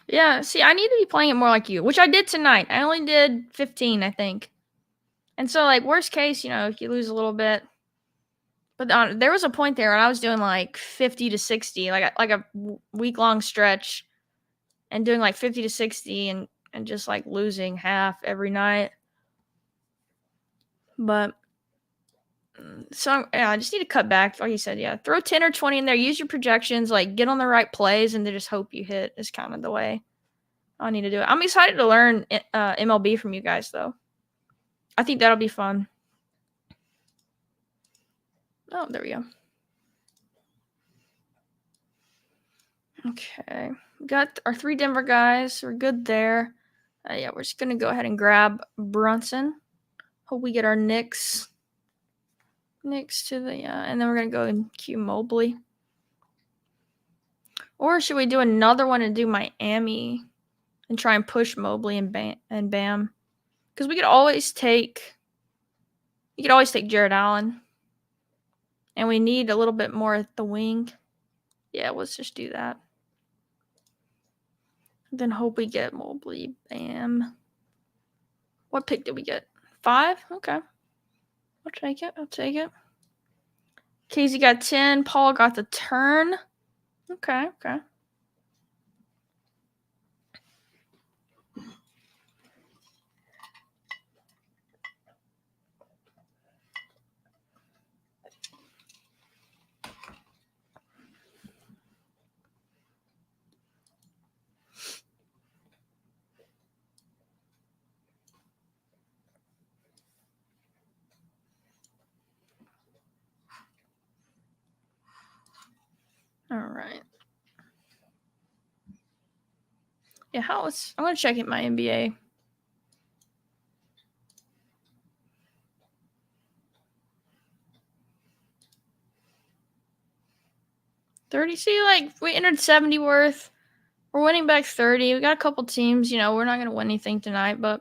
Yeah, see, I need to be playing it more like you, which I did tonight. I only did 15, I think. And so, worst case, if you lose a little bit. But there was a point there when I was doing 50 to 60, like a week-long stretch, and doing 50 to 60 and just losing half every night. But so yeah, I just need to cut back. Like you said, yeah, throw 10 or 20 in there. Use your projections, get on the right plays, and then just hope you hit is kind of the way I need to do it. I'm excited to learn MLB from you guys, though. I think that'll be fun. Oh, there we go. Okay, we got our 3 Denver guys. We're good there. Yeah, we're just gonna go ahead and grab Brunson. Hope we get our Knicks to the and then we're gonna go and queue Mobley. Or should we do another one and do Miami and try and push Mobley and Bam? Because we could always take Jared Allen, and we need a little bit more at the wing. Yeah, let's just do that. Then hope we get Mobley, Bam. What pick did we get? 5? Okay. I'll take it. Casey got 10. Paul got the turn. Okay. All right. Yeah, I'm going to check it my NBA. $30. See, we entered 70 worth. We're winning back 30. We got a couple teams. We're not going to win anything tonight, but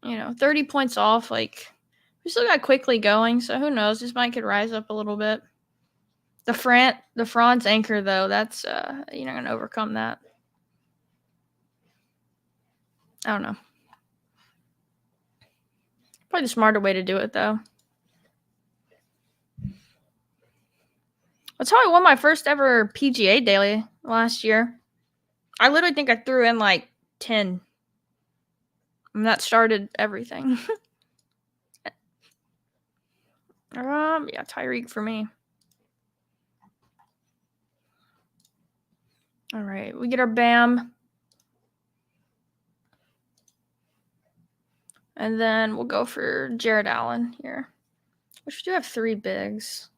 30 points off. We still got quickly going, so who knows? This might could rise up a little bit. The Franz anchor, though, that's you're not going to overcome that. I don't know. Probably the smarter way to do it, though. That's how I won my first ever PGA daily last year. I literally think I threw in 10. And that started everything. Yeah, Tyreek for me. All right, we get our Bam. And then we'll go for Jared Allen here. Which we do have 3 bigs.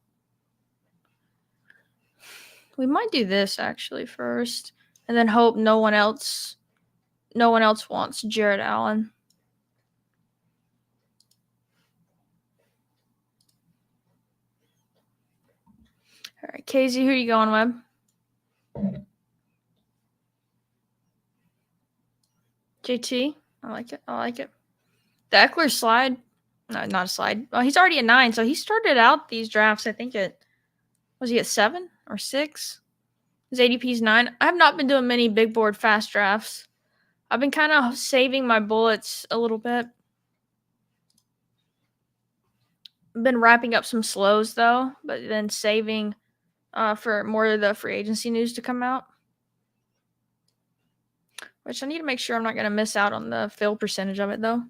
We might do this actually first. And then hope no one else wants Jared Allen. All right, Casey, who are you going with? JT. I like it. The Eckler slide. No, not a slide. Well, he's already at 9, so he started out these drafts, I think, was he at 7 or 6? His ADP's 9. I have not been doing many big board fast drafts. I've been kind of saving my bullets a little bit. Been wrapping up some slows, though, but then saving for more of the free agency news to come out. Which I need to make sure I'm not going to miss out on the fill percentage of it, though.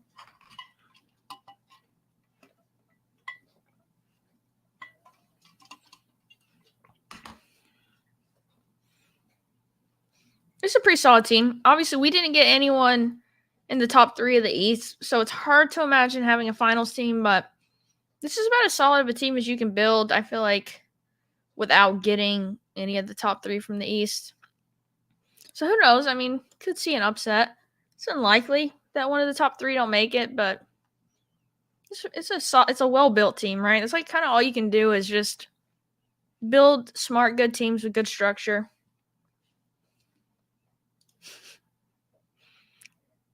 It's a pretty solid team. Obviously, we didn't get anyone in the top 3 of the East, so it's hard to imagine having a finals team, but this is about as solid of a team as you can build, I feel like, without getting any of the top 3 from the East. So who knows? I mean, could see an upset. It's unlikely that one of the top 3 don't make it, but it's a well-built team, right? It's like kind of all you can do is just build smart, good teams with good structure.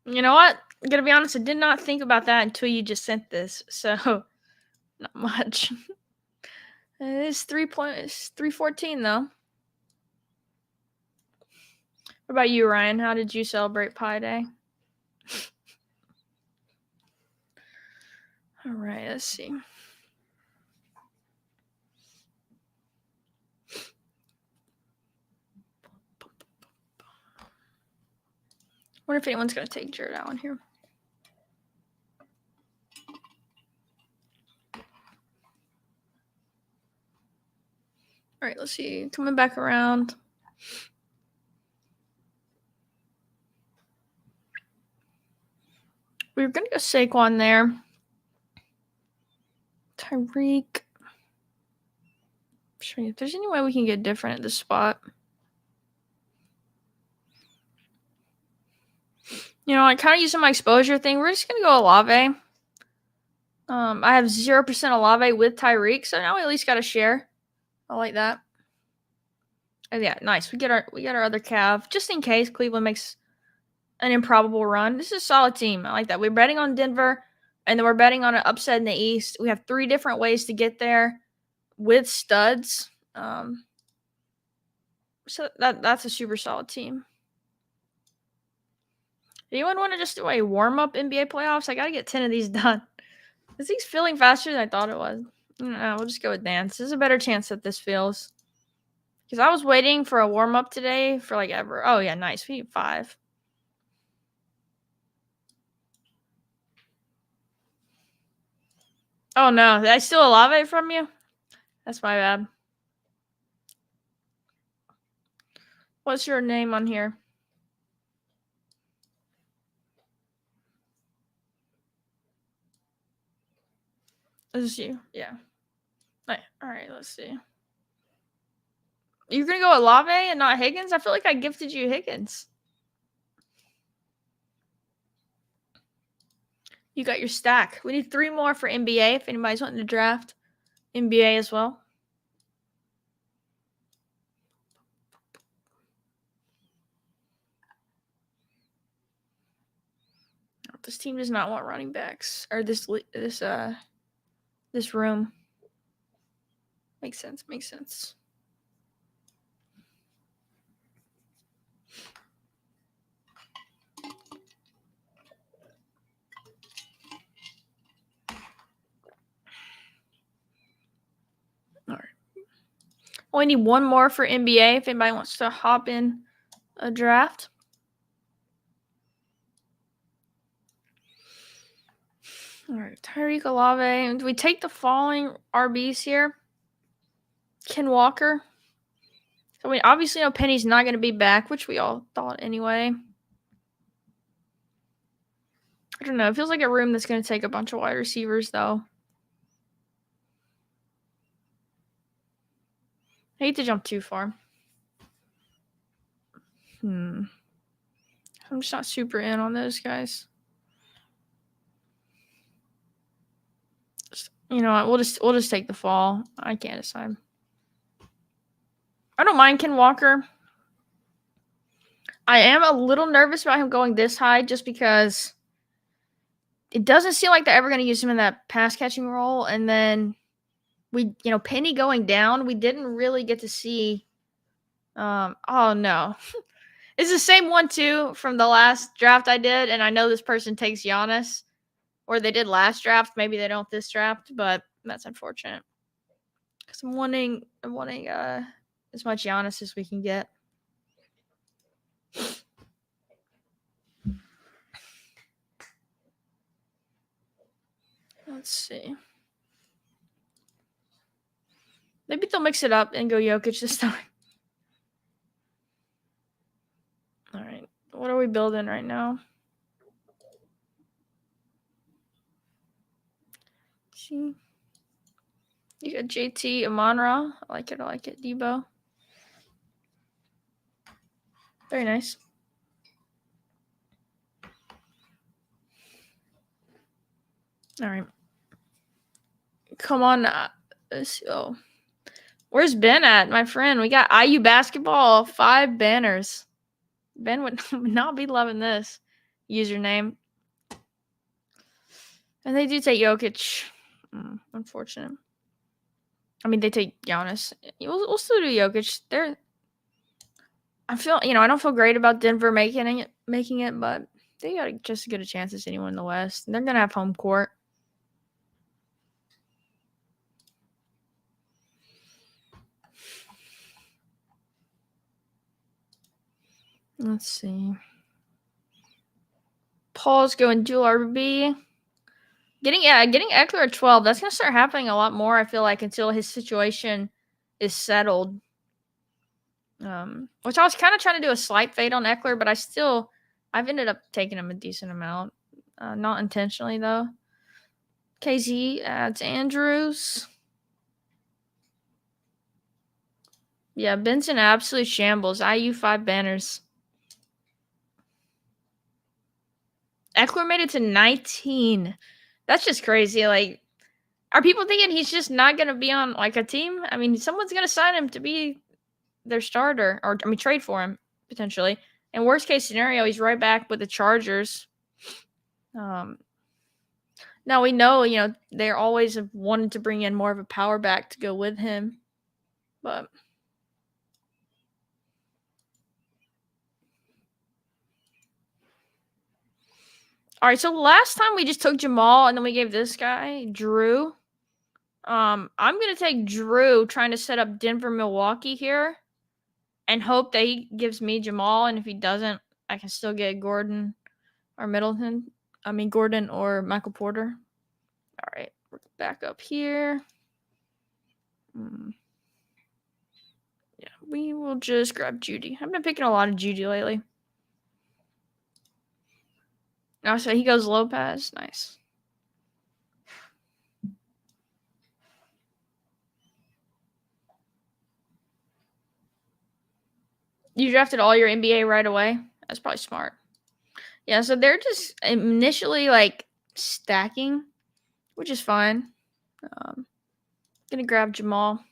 You know what? I'm gonna be honest, I did not think about that until you just sent this, so not much. It is 314 though. What about you, Ryan? How did you celebrate Pi Day? All right, let's see. I wonder if anyone's gonna take Jared Allen here. All right, let's see. Coming back around. We were going to go Saquon there. Tyreek. Sure, if there's any way we can get different at this spot. You know, I kind of using my exposure thing. We're just going to go Olave. I have 0% Olave with Tyreek, so now we at least got a share. I like that. And yeah, nice. We get our other Cav just in case Cleveland makes an improbable run. This is a solid team. I like that. We're betting on Denver, and then we're betting on an upset in the East. We have 3 different ways to get there with studs. So that's a super solid team. Anyone want to just do a warm-up NBA playoffs? I got to get 10 of these done. This thing's filling faster than I thought it was. No, we'll just go with dance. There's a better chance that this fills. Because I was waiting for a warm-up today for like ever. Oh, yeah, nice. We need 5. Oh, no. Did I steal Olave from you? That's my bad. What's your name on here? This is you. Yeah. All right, let's see. You're going to go Olave and not Higgins? I feel like I gifted you Higgins. You got your stack. We need 3 more for NBA if anybody's wanting to draft NBA as well. This team does not want running backs or this room. Makes sense. All right. Only need 1 more for NBA if anybody wants to hop in a draft. All right, Tyreek Olave. Do we take the following RBs here? Ken Walker. So we obviously know Penny's not going to be back, which we all thought anyway. I don't know. It feels like a room that's going to take a bunch of wide receivers, though. I hate to jump too far. I'm just not super in on those guys. You know what? We'll just take the fall. I can't decide. I don't mind Ken Walker. I am a little nervous about him going this high just because it doesn't seem like they're ever going to use him in that pass catching role. And then Penny going down, we didn't really get to see. Oh no, it's the same one too from the last draft I did, and I know this person takes Giannis, or they did last draft. Maybe they don't this draft, but that's unfortunate. Because I'm wanting as much Giannis as we can get. Let's see. Maybe they'll mix it up and go Jokic this time. All right. What are we building right now? See. You got JT, Amonra. I like it. Debo. Very nice. All right. Come on. Oh. Where's Ben at, my friend? We got IU basketball, 5 banners. Ben would not be loving this username. And they do take Jokic. Unfortunate. I mean, they take Giannis. We'll still do Jokic. I don't feel great about Denver making it, but they got just as good a chance as anyone in the West. And they're gonna have home court. Let's see. Paul's going dual RB. Getting Eckler at 12. That's gonna start happening a lot more. I feel like until his situation is settled. Which I was kind of trying to do a slight fade on Eckler, but I've ended up taking him a decent amount. Not intentionally though. KZ adds Andrews. Yeah, Benson absolute shambles. IU 5 banners. Eckler made it to 19. That's just crazy. Like, are people thinking he's just not going to be on like a team? I mean, someone's going to sign him to be their starter, or trade for him potentially. And worst case scenario, he's right back with the Chargers. Now we know, they're always wanted to bring in more of a power back to go with him, but all right. So last time we just took Jamal, and then we gave this guy Drew. I'm gonna take Drew, trying to set up Denver, Milwaukee here, and hope that he gives me Jamal. And if he doesn't, I can still get Gordon or Middleton. Gordon or Michael Porter. All right, we're back up here. Yeah, we will just grab Judy. I've been picking a lot of Judy lately. Oh, so he goes Lopez. Nice. You drafted all your NBA right away? That's probably smart. Yeah, so they're just initially like stacking, which is fine. Gonna grab Jamal.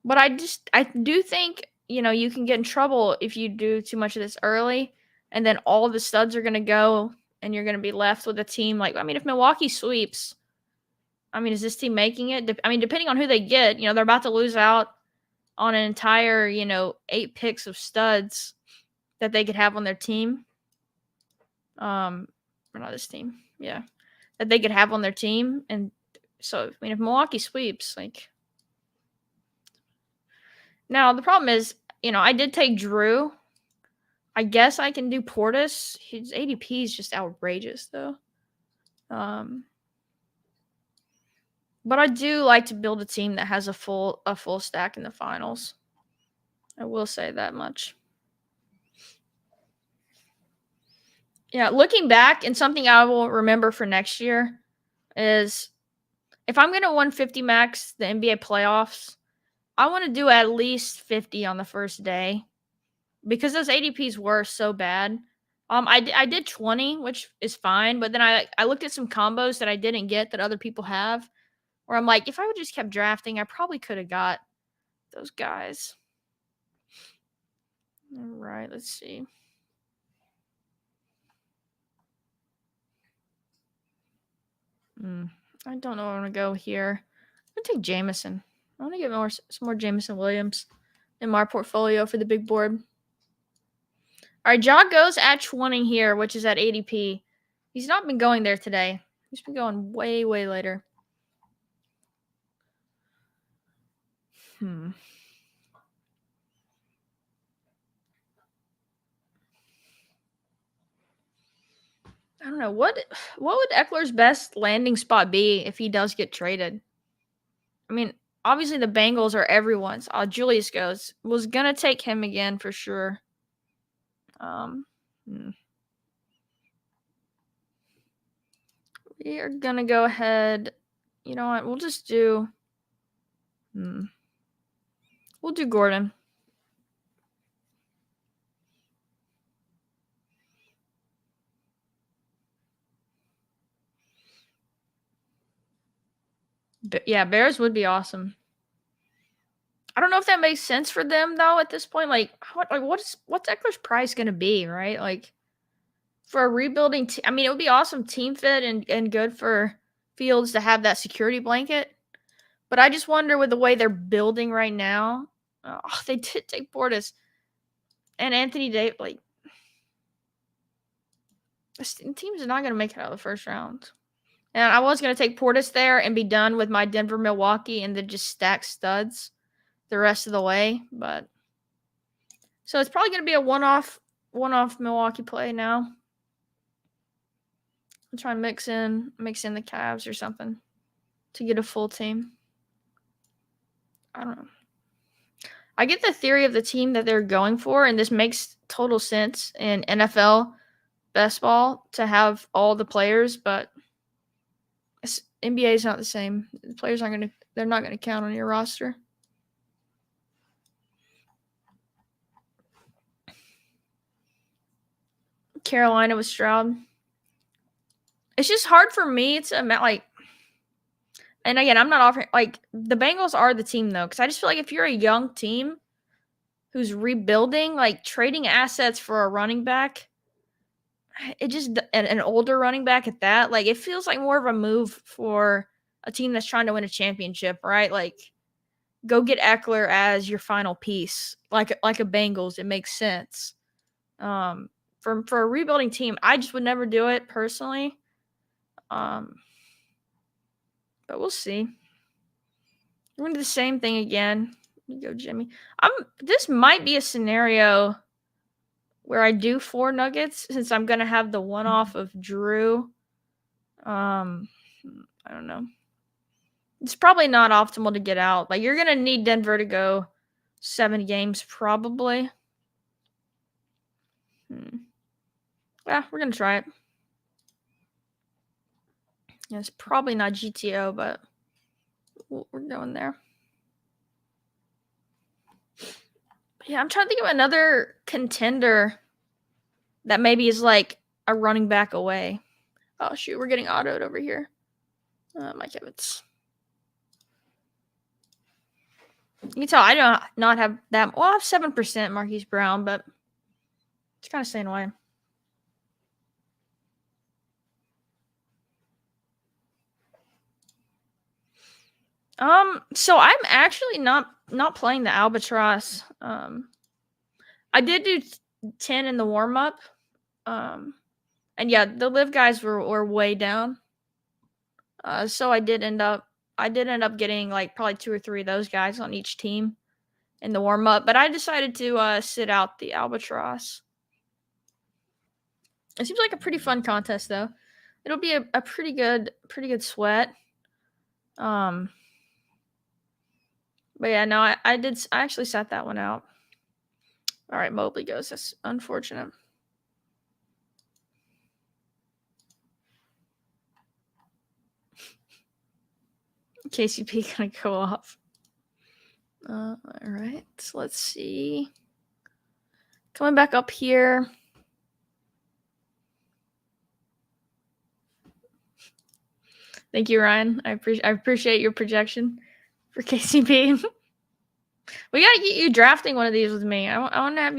But I do think, you can get in trouble if you do too much of this early, and then all the studs are gonna go, and you're gonna be left with a team like, if Milwaukee sweeps, is this team making it? Depending on who they get, they're about to lose out on an entire, 8 picks of studs that they could have on their team. Or not this team. Yeah. That they could have on their team. And so, if Milwaukee sweeps, like. Now, the problem is, I did take Drew. I guess I can do Portis. His ADP is just outrageous, though. But I do like to build a team that has a full stack in the finals. I will say that much. Yeah, looking back, and something I will remember for next year is if I'm going to 150 max the NBA playoffs, I want to do at least 50 on the first day because those ADPs were so bad. I did 20, which is fine, but then I looked at some combos that I didn't get that other people have, where I'm like, if I would just kept drafting, I probably could have got those guys. All right, let's see. I don't know where I'm going to go here. I'm going to take Jameson. I want to get some more Jameson Williams in my portfolio for the big board. All right, Jog goes at 20 here, which is at ADP. He's not been going there today. He's been going way, way later. I don't know. What would Eckler's best landing spot be if he does get traded? I mean, obviously the Bengals are everyone's. Julius was gonna take him again for sure. We are gonna go ahead. You know what? We'll just do. We'll do Gordon. Yeah, Bears would be awesome. I don't know if that makes sense for them though at this point. What's Eckler's price gonna be, right? Like for a rebuilding team. I mean, it would be awesome team fit and good for Fields to have that security blanket. But I just wonder with the way they're building right now. Oh, they did take Portis and Anthony Davis. Like, this team's not going to make it out of the first round. And I was going to take Portis there and be done with my Denver, Milwaukee, and then just stack studs the rest of the way. But so it's probably going to be a one-off Milwaukee play now. I'll try and mix in the Cavs or something to get a full team. I don't know. I get the theory of the team that they're going for, and this makes total sense in NFL best ball to have all the players, but NBA is not the same. The players they're not gonna count on your roster. Carolina with Stroud. It's just hard for me to like. And again, I'm not offering like the Bengals are the team though, because I just feel like if you're a young team who's rebuilding, like trading assets for a running back, it just an older running back at that, like it feels like more of a move for a team that's trying to win a championship, right? Like go get Eckler as your final piece, like a Bengals. It makes sense. For a rebuilding team, I just would never do it personally. But we'll see. We're gonna do the same thing again. Go Jimmy. This might be a scenario where I do 4 Nuggets since I'm gonna have the one off of Drew. I don't know. It's probably not optimal to get out. Like you're gonna need Denver to go 7 games probably. Yeah, we're gonna try it. Yeah, it's probably not GTO, but we're going there. Yeah, I'm trying to think of another contender that maybe is like a running back away. Oh shoot, we're getting autoed over here. Mike Evans. You can tell I do not have that. Well, I have 7% Marquise Brown, but it's kind of staying away. So I'm actually not playing the Albatross. I did do 10 in the warm up. And yeah, the live guys were way down. So I did end up getting like probably 2 or 3 of those guys on each team in the warm up, but I decided to sit out the Albatross. It seems like a pretty fun contest though. It'll be a pretty good sweat. But yeah, no, I actually sat that one out. All right, Mobley goes. That's unfortunate. KCP gonna go off. All right, so let's see. Coming back up here. Thank you, Ryan. I appreciate your projection for KCP. We gotta get you drafting one of these with me. I want to have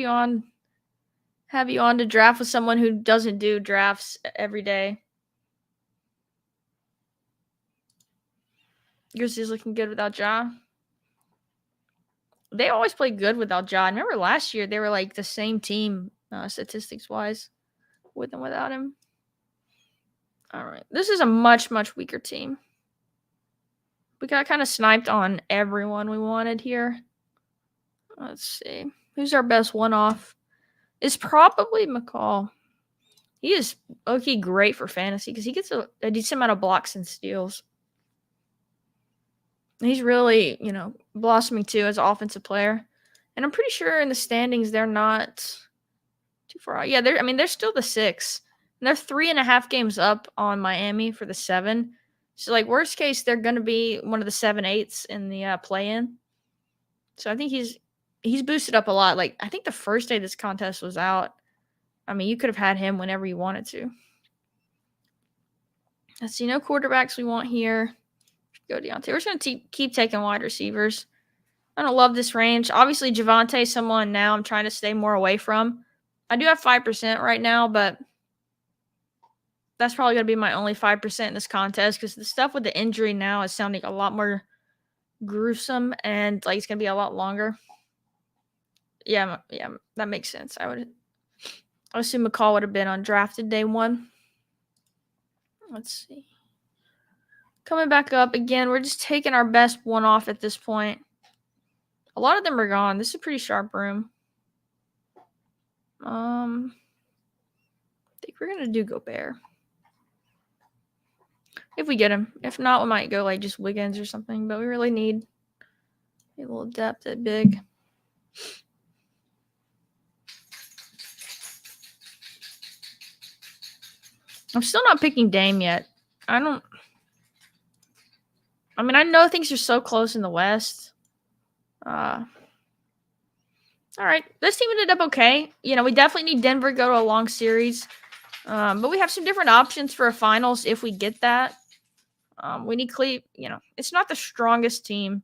you on to draft with someone who doesn't do drafts every day. Grizzlies looking good without Ja. They always play good without Ja. I remember last year they were like the same team statistics wise with and without him. All right, this is a much weaker team. We got kind of sniped on everyone we wanted here. Let's see. Who's our best one-off? It's probably McCall. He is okay, great for fantasy because he gets a decent amount of blocks and steals. He's really, blossoming too as an offensive player. And I'm pretty sure in the standings they're not too far out. Yeah, they're still the 6. And they're 3.5 games up on Miami for the 7. So like worst case, they're gonna be one of the 7-8s in the play-in. So I think he's boosted up a lot. Like I think the first day this contest was out, I mean you could have had him whenever you wanted to. Let's see, no quarterbacks we want here. Go Deontay. We're just gonna keep taking wide receivers. I don't love this range. Obviously, Javonte is someone now I'm trying to stay more away from. I do have 5% right now, but that's probably going to be my only 5% in this contest because the stuff with the injury now is sounding a lot more gruesome and like it's going to be a lot longer. Yeah, that makes sense. I assume McCall would have been on drafted day 1. Let's see. Coming back up again, we're just taking our best one off at this point. A lot of them are gone. This is a pretty sharp room. I think we're going to do Gobert. If we get him. If not, we might go like just Wiggins or something. But we really need a little depth at big. I'm still not picking Dame yet. I know things are so close in the West. All right. This team ended up okay. We definitely need Denver to go to a long series. But we have some different options for a finals if we get that. We need Cleveland. It's not the strongest team,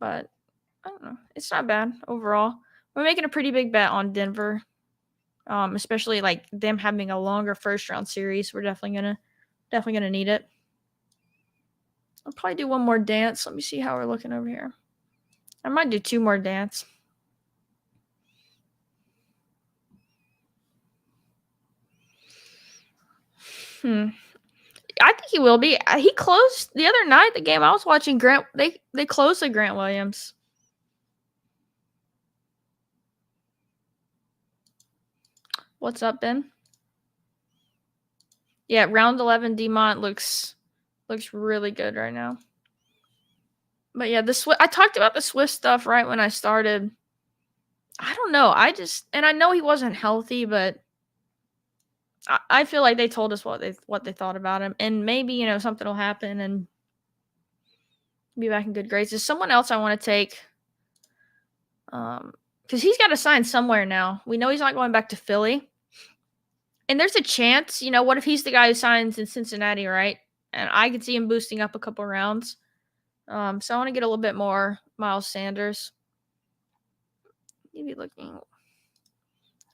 but I don't know. It's not bad overall. We're making a pretty big bet on Denver, especially like them having a longer first round series. We're definitely gonna need it. I'll probably do one more dance. Let me see how we're looking over here. I might do 2 more dance. I think he will be. He closed the other night. The game I was watching, Grant. They closed the Grant Williams. What's up, Ben? Yeah, round 11, Demont looks really good right now. But yeah, I talked about the Swift stuff right when I started. I don't know. And I know he wasn't healthy, but I feel like they told us what they thought about him, and maybe something will happen and be back in good grades. There's someone else I want to take, because he's got to sign somewhere now. We know he's not going back to Philly, and there's a chance. What if he's the guy who signs in Cincinnati, right? And I could see him boosting up a couple rounds. So I want to get a little bit more Miles Sanders. Maybe looking.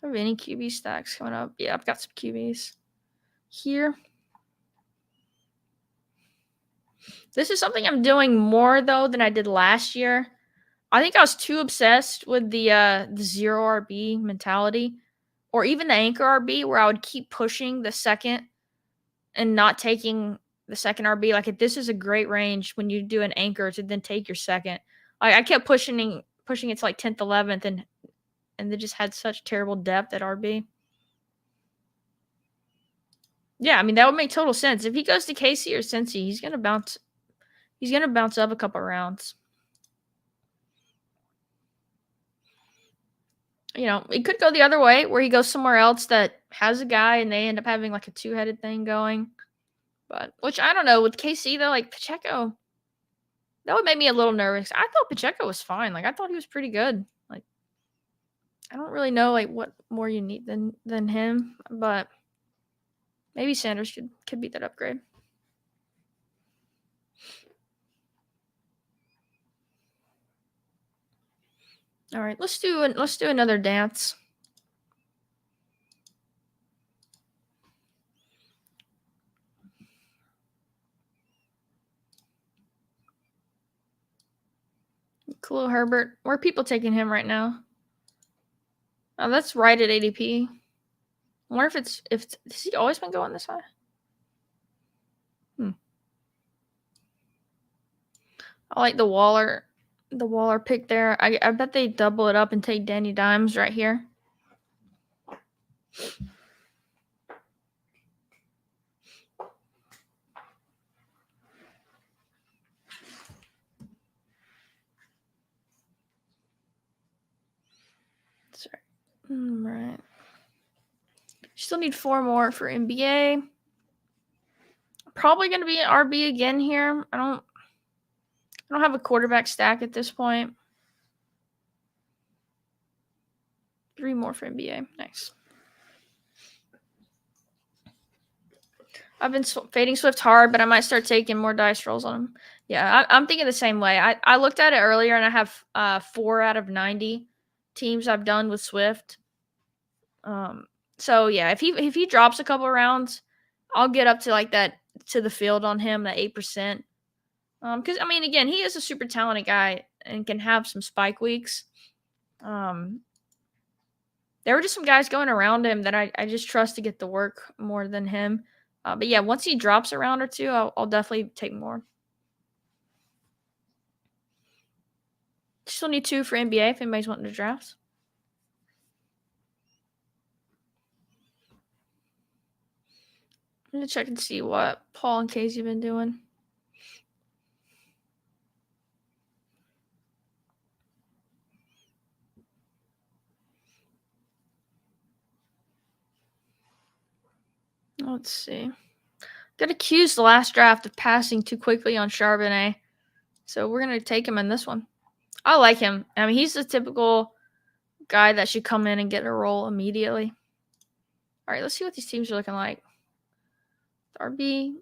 Have any QB stacks coming up? Yeah, I've got some QBs here. This is something I'm doing more though than I did last year. I think I was too obsessed with the 0 RB mentality, or even the anchor RB, where I would keep pushing the second and not taking the second RB. Like, this is a great range when you do an anchor to then take your second. I kept pushing it to like 10th, 11th, and they just had such terrible depth at RB. Yeah, that would make total sense. If he goes to KC or Cincy, he's gonna bounce. He's gonna bounce up a couple rounds. It could go the other way where he goes somewhere else that has a guy and they end up having like a 2-headed thing going. But which I don't know with KC though, like Pacheco, that would make me a little nervous. I thought Pacheco was fine. Like I thought he was pretty good. Like I don't really know like what more you need than him, but maybe Sanders could beat that upgrade. All right, let's do another dance. Khalil Herbert. Where are people taking him right now? Oh, that's right at ADP. I wonder if has he always been going this high? I like the Waller pick there. I bet they double it up and take Danny Dimes right here. Sorry. Right. Still need 4 more for NBA. Probably going to be an RB again here. I don't have a quarterback stack at this point. 3 more for NBA. Nice. I've been fading Swift hard, but I might start taking more dice rolls on him. Yeah, I'm thinking the same way. I looked at it earlier, and I have 4 out of 90 teams I've done with Swift. So yeah, if he drops a couple rounds, I'll get up to like that to the field on him, that 8%. Because I mean, again, he is a super talented guy and can have some spike weeks. There were just some guys going around him that I just trust to get the work more than him. But yeah, once he drops a round or two, I'll definitely take more. Still need 2 for NBA if anybody's wanting to draft. I'm gonna check and see what Paul and Casey have been doing. Let's see. Got accused the last draft of passing too quickly on Charbonnet. So we're going to take him in this one. I like him. I mean, he's the typical guy that should come in and get a role immediately. All right, let's see what these teams are looking like. RB,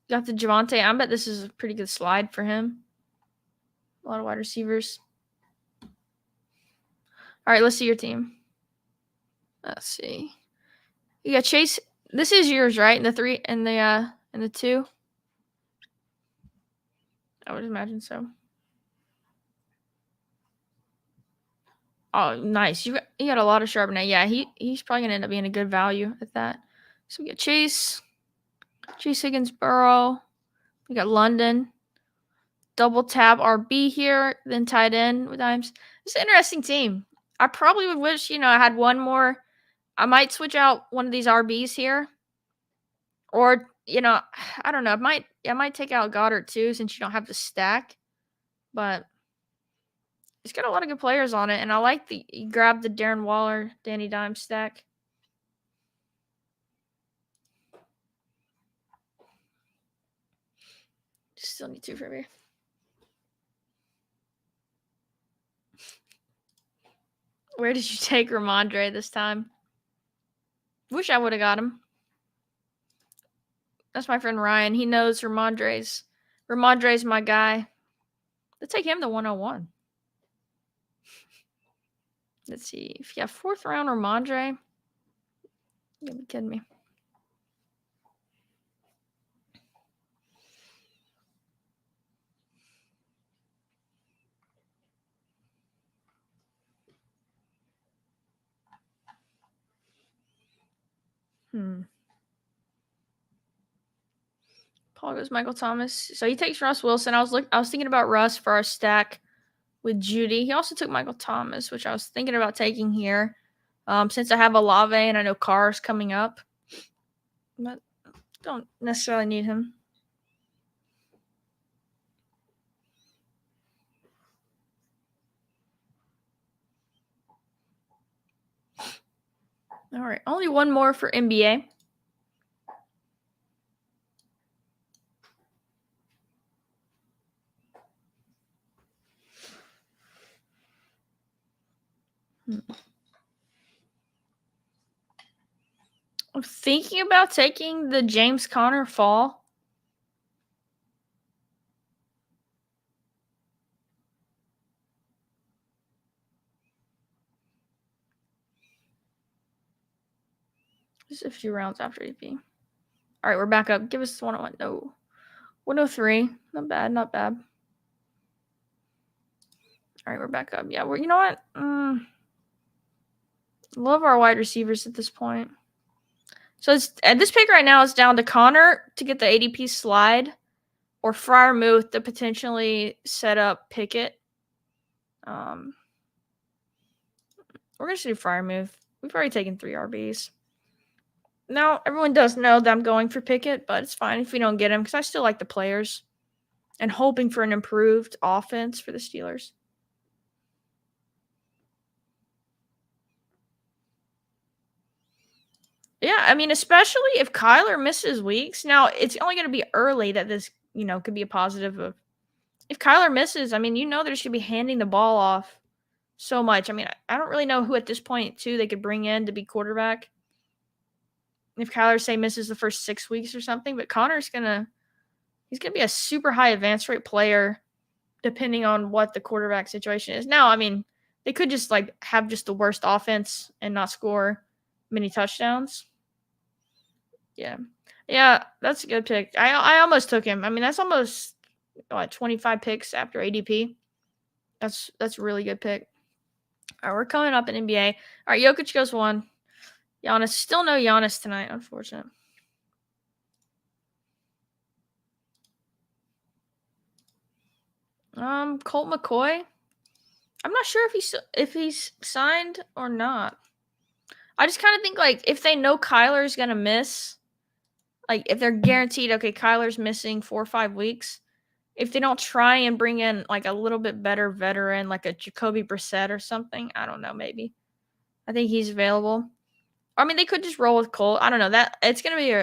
got the Javonte. I bet this is a pretty good slide for him. A lot of wide receivers. All right, let's see your team. Let's see. You got Chase. This is yours, right? In the 3 and the 2. I would imagine so. Oh, nice. You got a lot of Charbonnet. Yeah, he's probably gonna end up being a good value at that. So we got Chase Higgins, Burrow. We got London. Double tab RB here, then tied in with Dimes. It's an interesting team. I probably would wish, I had one more. I might switch out one of these RBs here. Or, I don't know. I might take out Goddard too, since you don't have the stack. But it's got a lot of good players on it, and I like you grab the Darren Waller, Danny Dimes stack. Still need 2 for me. Where did you take Ramondre this time? Wish I would have got him. That's my friend Ryan. He knows Ramondre's my guy. Let's take him to 101. Let's see. If you have 4th round Ramondre, you'll be kidding me. Paul goes Michael Thomas. So he takes Russ Wilson. I was thinking about Russ for our stack with Judy. He also took Michael Thomas, which I was thinking about taking here. Since I have Olave and I know Carr's coming up. But don't necessarily need him. All right. Only one more for NBA. I'm thinking about taking the James Conner fall. Just a few rounds after AP. All right, we're back up. Give us 101. No. 103. Not bad, not bad. All right, we're back up. Yeah, you know what? Love our wide receivers at this point. So it's at this pick right now, it's down to Connor to get the ADP slide, or Freiermuth to potentially set up Pickett. We're gonna do Freiermuth. We've already taken 3 RBs. Now everyone does know that I'm going for Pickett, but it's fine if we don't get him because I still like the players and hoping for an improved offense for the Steelers. Yeah, I mean, especially if Kyler misses weeks. Now, it's only going to be early that this, could be a positive of. If Kyler misses, I mean, they should be handing the ball off so much. I mean, I don't really know who at this point, too, they could bring in to be quarterback. If Kyler, say, misses the first 6 weeks or something, but Connor's he's going to be a super high advance rate player depending on what the quarterback situation is. Now, I mean, they could just, have just the worst offense and not score many touchdowns. Yeah. Yeah, that's a good pick. I almost took him. I mean, that's almost 25 picks after ADP. That's a really good pick. All right, we're coming up in NBA. All right, Jokic goes 1. Giannis, still no Giannis tonight, unfortunate. Colt McCoy. I'm not sure if he's signed or not. I just kind of think if they know Kyler's gonna miss, if they're guaranteed, okay, Kyler's missing 4 or 5 weeks, if they don't try and bring in a little bit better veteran, like a Jacoby Brissett or something, I don't know, maybe. I think he's available. I mean, they could just roll with Colt. I don't know. That it's gonna be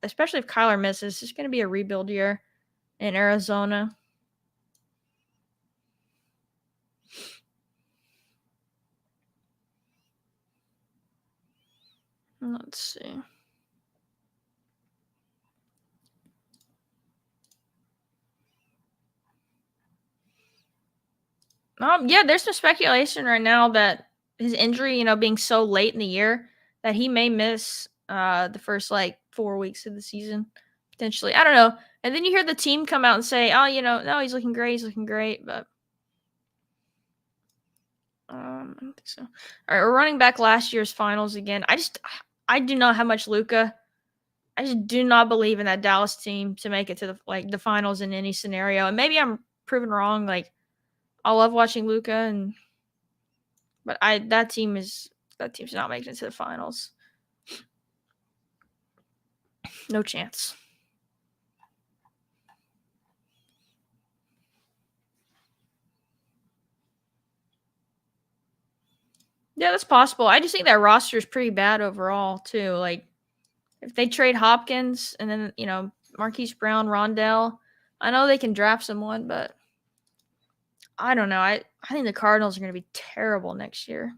especially if Kyler misses, it's gonna be a rebuild year in Arizona. Let's see. Yeah, there's some speculation right now that his injury, being so late in the year, that he may miss the first 4 weeks of the season potentially. I don't know. And then you hear the team come out and say, "Oh, no, he's looking great," but I don't think so. All right, we're running back last year's finals again. I do not have much Luka. I just do not believe in that Dallas team to make it to the finals in any scenario. And maybe I'm proven wrong. I love watching Luka, but that team's not making it to the finals. No chance. Yeah, that's possible. I just think that roster is pretty bad overall too. If they trade Hopkins and then Marquise Brown, Rondell, I know they can draft someone, but I don't know. I think the Cardinals are going to be terrible next year.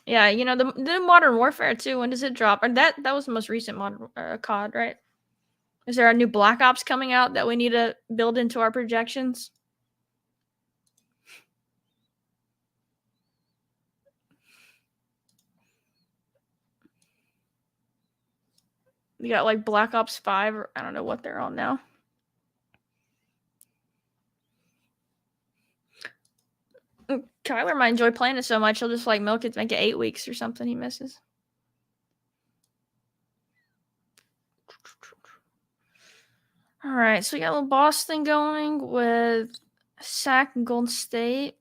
Yeah, the Modern Warfare too. When does it drop? Or that was the most recent Modern COD, right? Is there a new Black Ops coming out that we need to build into our projections? You got Black Ops 5, or I don't know what they're on now. Kyler might enjoy playing it so much he'll just milk it to make it 8 weeks or something he misses. All right, so we got a little Boston going with Sack and Golden State.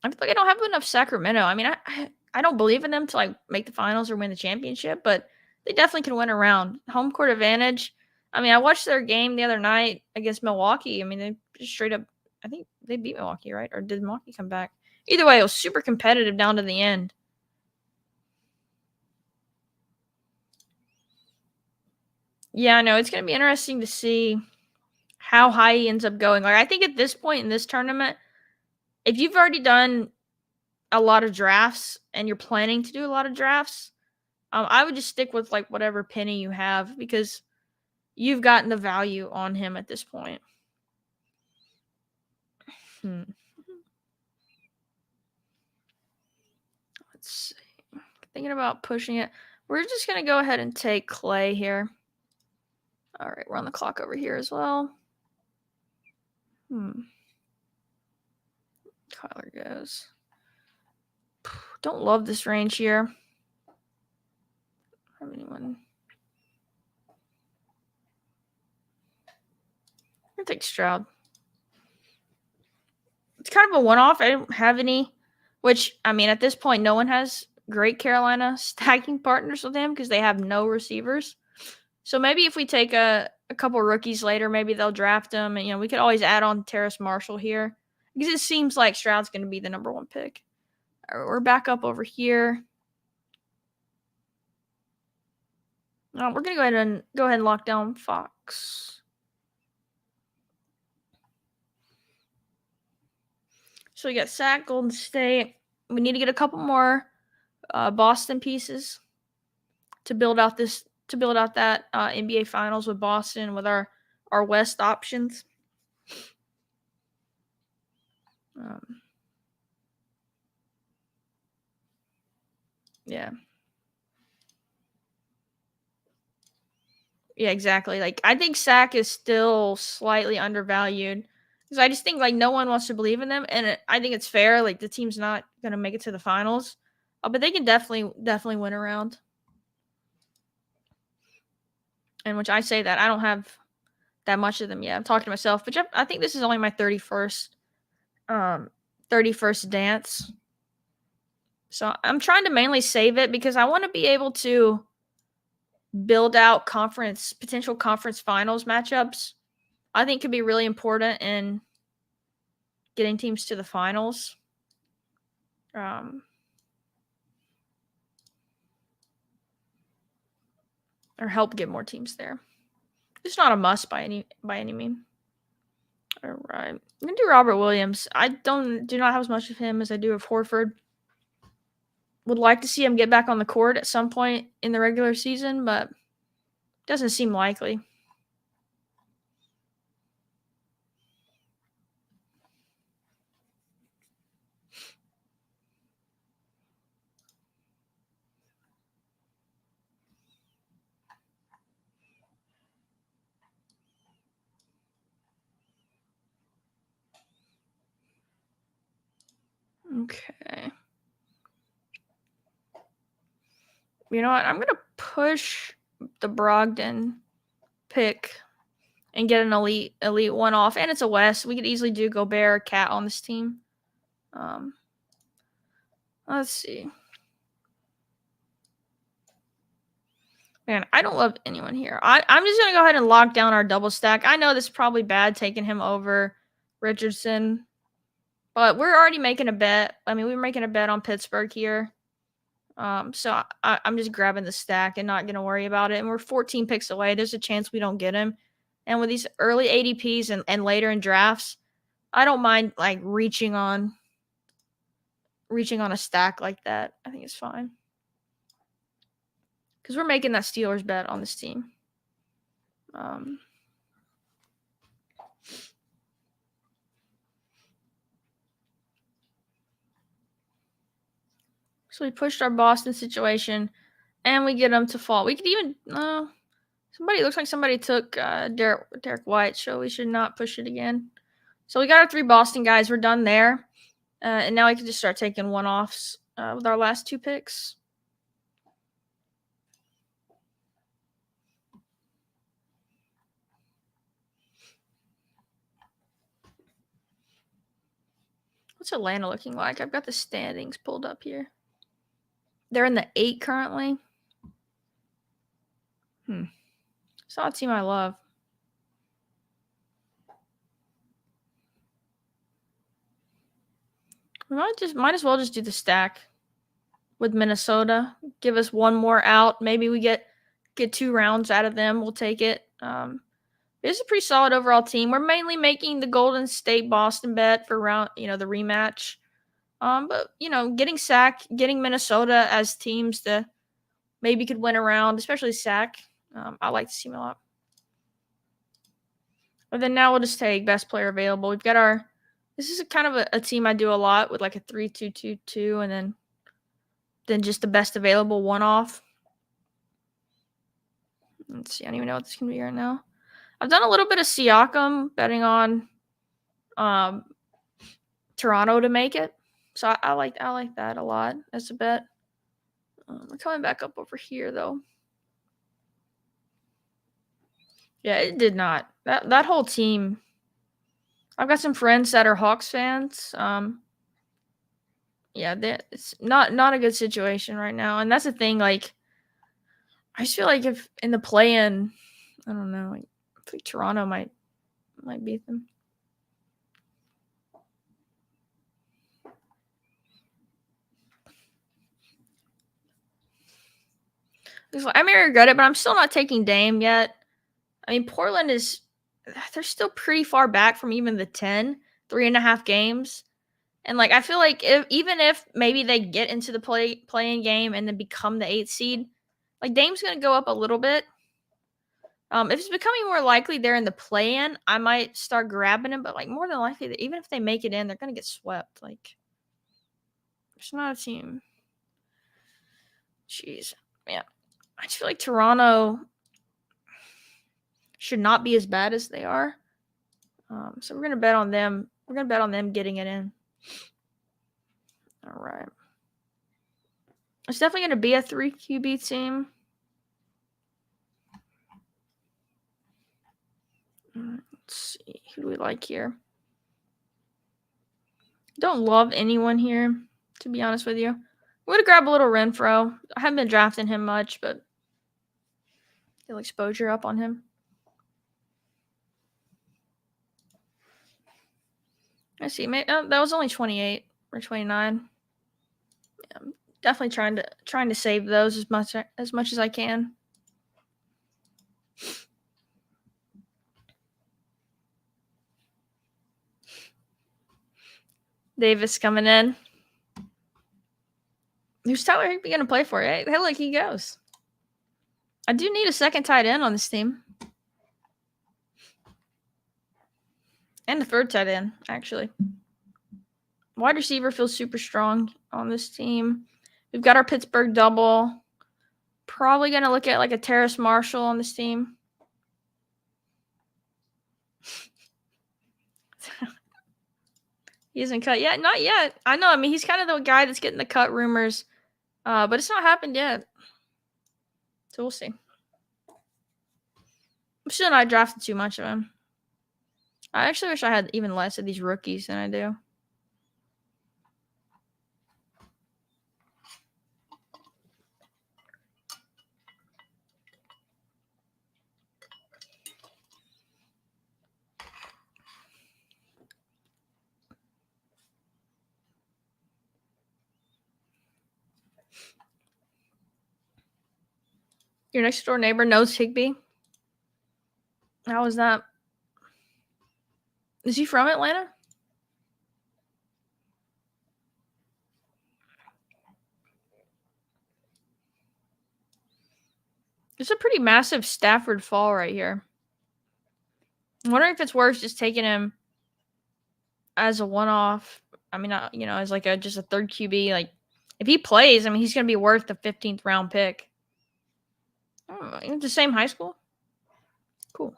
I feel like I don't have enough Sacramento. I mean, I don't believe in them to make the finals or win the championship, but they definitely can win a round. Home court advantage. I mean, I watched their game the other night against Milwaukee. I mean, they just straight up, I think they beat Milwaukee, right? Or did Milwaukee come back? Either way, it was super competitive down to the end. Yeah, I know. It's going to be interesting to see how high he ends up going. I think at this point in this tournament, if you've already done a lot of drafts and you're planning to do a lot of drafts, I would just stick with whatever penny you have because you've gotten the value on him at this point. Let's see. Thinking about pushing it. We're just going to go ahead and take Clay here. All right, we're on the clock over here as well. Kyler goes. Don't love this range here. Have anyone? I'm going to take Stroud. It's kind of a one-off. I don't have any, which, I mean, at this point, no one has great Carolina stacking partners with him because they have no receivers. So maybe if we take a couple rookies later, maybe they'll draft them. And, we could always add on Terrace Marshall here because it seems like Stroud's going to be the number one pick. We're back up over here. We're going to go ahead and lock down Fox. So we got Sack, Golden State. We need to get a couple more Boston pieces to build out that NBA Finals with Boston with our West options. Yeah. Yeah, exactly. Like, I think Sack is still slightly undervalued because I just think, like, no one wants to believe in them, and I think it's fair. Like, the team's not going to make it to the finals, but they can definitely win around. And which I say that I don't have that much of them yet. I'm talking to myself, but I think this is only my 31st dance. So I'm trying to mainly save it because I want to be able to build out potential conference finals matchups. I think could be really important in getting teams to the finals. Or help get more teams there. It's not a must by any mean. All right, I'm gonna do Robert Williams. I do not have as much of him as I do of Horford. Would like to see him get back on the court at some point in the regular season, but doesn't seem likely. Okay. You know what? I'm going to push the Brogdon pick and get an elite one off. And it's a West. We could easily do Gobert, Cat on this team. Let's see. Man, I don't love anyone here. I'm just going to go ahead and lock down our double stack. I know this is probably bad taking him over Richardson, but we're already making a bet. I mean, we're making a bet on Pittsburgh here. So I'm just grabbing the stack and not going to worry about it. And we're 14 picks away. There's a chance we don't get him. And with these early ADPs and later in drafts, I don't mind like reaching on a stack like that. I think it's fine. Because we're making that Steelers bet on this team. So we pushed our Boston situation, and we get them to fall. We could even looks like somebody took Derek White, so we should not push it again. So we got our 3 Boston guys. We're done there, and now we can just start taking one-offs with our last 2 picks. What's Atlanta looking like? I've got the standings pulled up here. They're in the 8 currently. It's not a team I love. We might as well just do the stack with Minnesota. Give us one more out. Maybe we get 2 rounds out of them. We'll take it. It's a pretty solid overall team. We're mainly making the Golden State Boston bet for the rematch. But getting Sack, getting Minnesota as teams that maybe could win a round, especially Sack. I like to see him a lot. But then now we'll just take best player available. We've got this is kind of a team I do a lot with like a 3-2-2-2 and then just the best available one off. Let's see. I don't even know what this can be right now. I've done a little bit of Siakam betting on Toronto to make it. So I like that a lot as a bet. We're coming back up over here though. Yeah, it did not. That whole team. I've got some friends that are Hawks fans. Yeah, it's not a good situation right now, and that's the thing. Like, I just feel like if in the play-in, I don't know, like, I think Toronto might beat them. I may regret it, but I'm still not taking Dame yet. I mean, Portland they're still pretty far back from even the 10, 3.5 games. And like I feel like even if maybe they get into the playing game and then become the 8th seed, like Dame's gonna go up a little bit. If it's becoming more likely they're in the play-in, I might start grabbing him. But like more than likely, even if they make it in, they're gonna get swept. Like, it's not a team. Jeez, man, I just feel like Toronto should not be as bad as they are. So we're gonna bet on them. We're gonna bet on them getting it in. All right. It's definitely gonna be a 3 QB team. Let's see. Who do we like here? Don't love anyone here, to be honest with you. We're gonna grab a little Renfro. I haven't been drafting him much, but get exposure up on him. I see. That was only 28 or 29. Yeah, I'm definitely trying to save those as much as I can. Davis coming in. Who's Tyler Higbee gonna play for? Hey, look, he goes. I do need a second tight end on this team. And a third tight end, actually. Wide receiver feels super strong on this team. We've got our Pittsburgh double. Probably going to look at like a Terrace Marshall on this team. He isn't cut yet. Not yet. I know. I mean, he's kind of the guy that's getting the cut rumors. But it's not happened yet. So we'll see. I'm still not drafted too much of him. I actually wish I had even less of these rookies than I do. Your next door neighbor knows Higbee? How is that? Is he from Atlanta? It's a pretty massive Stafford fall right here. I'm wondering if it's worth just taking him as a one-off. I mean, as like just a third QB. Like, if he plays, I mean, he's going to be worth the 15th round pick. Oh, you went to the same high school? Cool.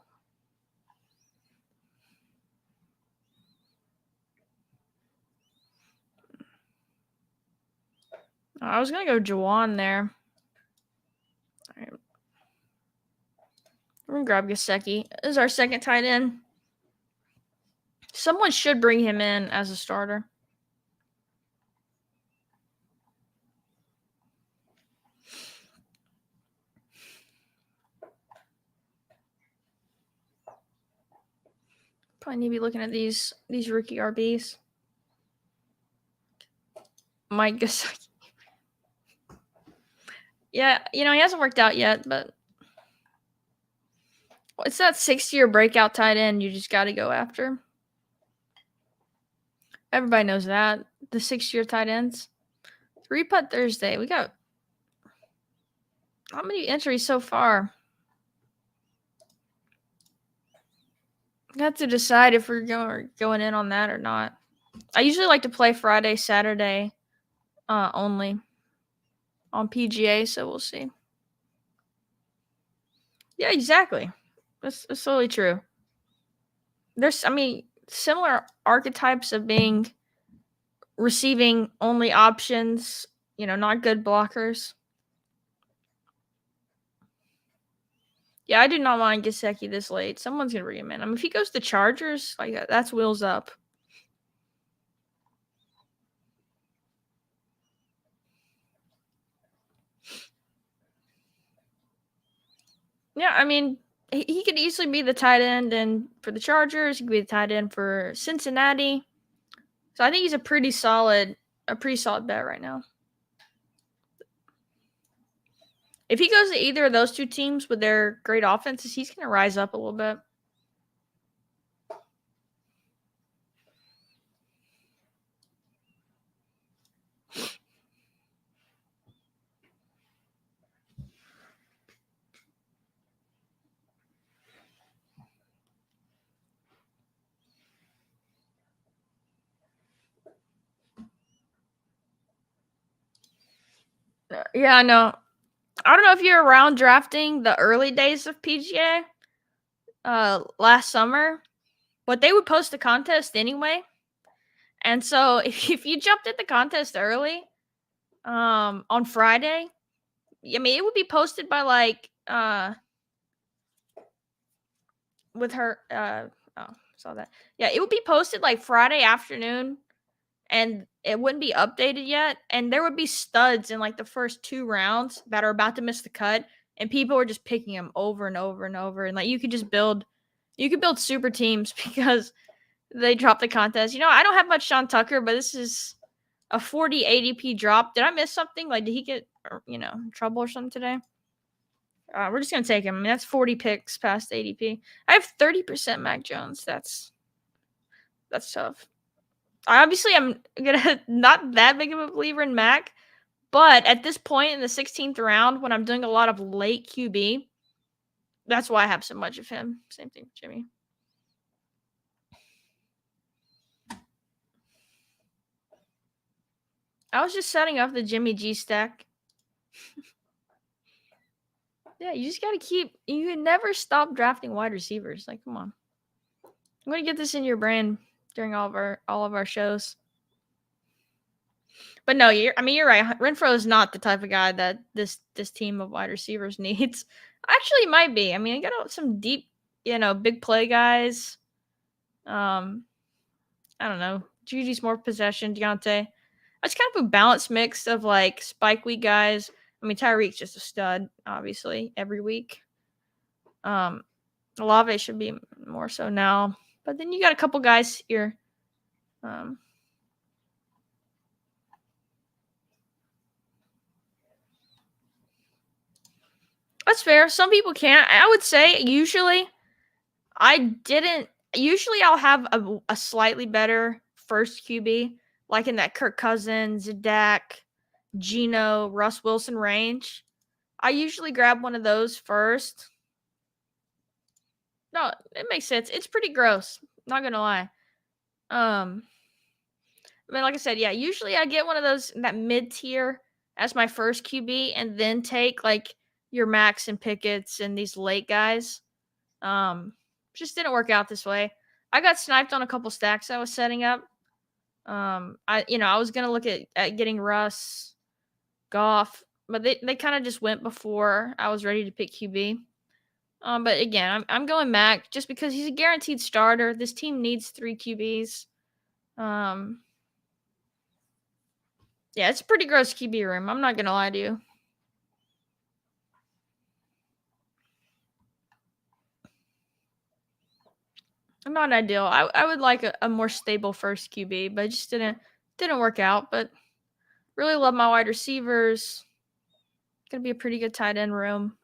I was going to go Juwan there. All right. We're going to grab Gesicki. This is our second tight end. Someone should bring him in as a starter. Probably need to be looking at these rookie RBs. Mike Gesicki. Yeah, he hasn't worked out yet, but it's that 6-year breakout tight end you just got to go after. Everybody knows that. The 6-year tight ends. 3-putt Thursday. We got how many entries so far? We have to decide if we're going in on that or not. I usually like to play Friday, Saturday only on PGA, so we'll see. Yeah, exactly. That's totally true. There's, similar archetypes of being receiving only options, not good blockers. Yeah, I do not want Gesicki this late. Someone's gonna bring him in. If he goes to Chargers, like that's wheels up. Yeah, he could easily be the tight end, and for the Chargers, he could be the tight end for Cincinnati. So I think he's a pretty solid bet right now. If he goes to either of those two teams with their great offenses, he's going to rise up a little bit. Yeah, I know. I don't know if you're around drafting the early days of PGA last summer, but they would post a contest anyway. And so if you jumped at the contest early, on Friday, it would be posted by like with her oh, saw that. Yeah, it would be posted like Friday afternoon, and it wouldn't be updated yet, and there would be studs in like the first 2 rounds that are about to miss the cut, and people were just picking them over and over and over, and like you could build super teams because they dropped the contest. I don't have much Sean Tucker, but this is a 40 ADP drop. Did I miss something? Like, did he get in trouble or something today? We're just gonna take him. That's 40 picks past ADP. I have 30% Mac Jones. That's tough. Obviously, I'm gonna not that big of a believer in Mac, but at this point in the 16th round, when I'm doing a lot of late QB, that's why I have so much of him. Same thing with Jimmy. I was just setting up the Jimmy G stack. Yeah, you just gotta you can never stop drafting wide receivers. Like, come on. I'm gonna get this in your brain during all of our shows. But no, you're right. Renfro is not the type of guy that this team of wide receivers needs. Actually, might be. I got some deep, big play guys. I don't know. Juju's more possession. Deontay. It's kind of a balanced mix of like spike week guys. Tyreek's just a stud, obviously, every week. Olave should be more so now, but then you got a couple guys here. That's fair. Some people can't. I would say usually I'll have a slightly better first QB, like in that Kirk Cousins, Dak, Geno, Russ Wilson range. I usually grab one of those first. No, it makes sense. It's pretty gross. Not gonna lie. Like I said, yeah, usually I get one of those that mid tier as my first QB, and then take like your Max and Pickett's and these late guys. Just didn't work out this way. I got sniped on a couple stacks I was setting up. I was gonna look at getting Russ, Goff, but they kind of just went before I was ready to pick QB. But again, I'm going Mac just because he's a guaranteed starter. This team needs 3 QBs. Yeah, it's a pretty gross QB room. I'm not gonna lie to you. Not ideal. I would like a more stable first QB, but it just didn't work out. But really love my wide receivers. Gonna be a pretty good tight end room.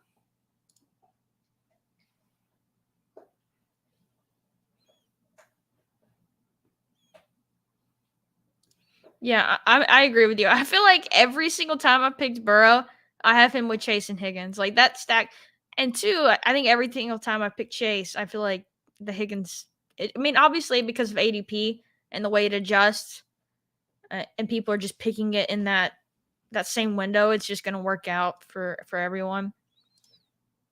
Yeah, I agree with you. I feel like every single time I picked Burrow, I have him with Chase and Higgins. Like that stack. And two, I think every single time I pick Chase, I feel like the Higgins. Obviously because of ADP and the way it adjusts, and people are just picking it in that same window, it's just gonna work out for everyone.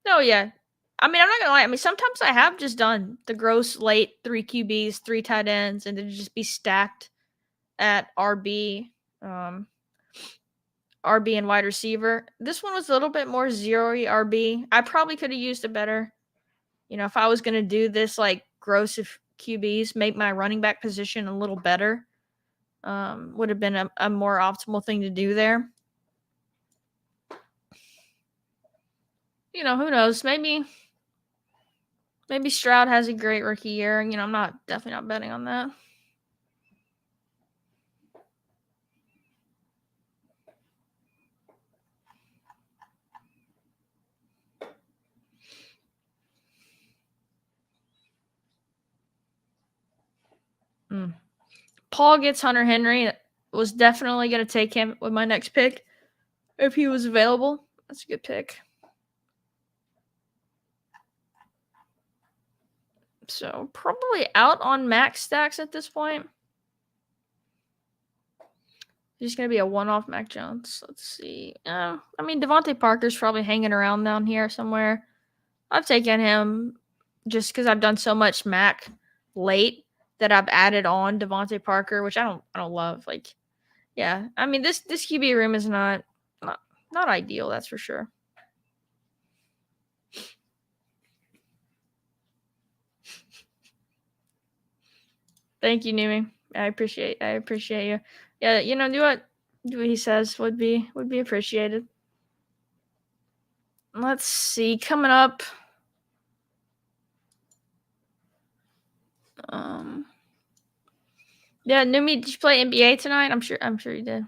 Oh yeah, I mean, I'm not gonna lie. I mean, sometimes I have just done the gross late 3 QBs, 3 tight ends, and then just be stacked at um, RB and wide receiver. This one was a little bit more zero-y RB. I probably could have used a better, if I was gonna do this like gross of QBs, make my running back position a little better. Would have been a more optimal thing to do there. Who knows? Maybe Stroud has a great rookie year. I'm definitely not betting on that. Paul gets Hunter Henry. Was definitely going to take him with my next pick if he was available. That's a good pick. So probably out on max stacks at this point. He's going to be a one-off Mac Jones. Let's see. I mean, Devontae Parker's probably hanging around down here somewhere. I've taken him just because I've done so much Mac late that I've added on Devontae Parker, which I don't love. Like, yeah, I mean this QB room is not ideal, that's for sure. Thank you, Numi. I appreciate you. Yeah, do what he says would be appreciated. Let's see, coming up. Yeah, Numi, did you play NBA tonight? I'm sure you did.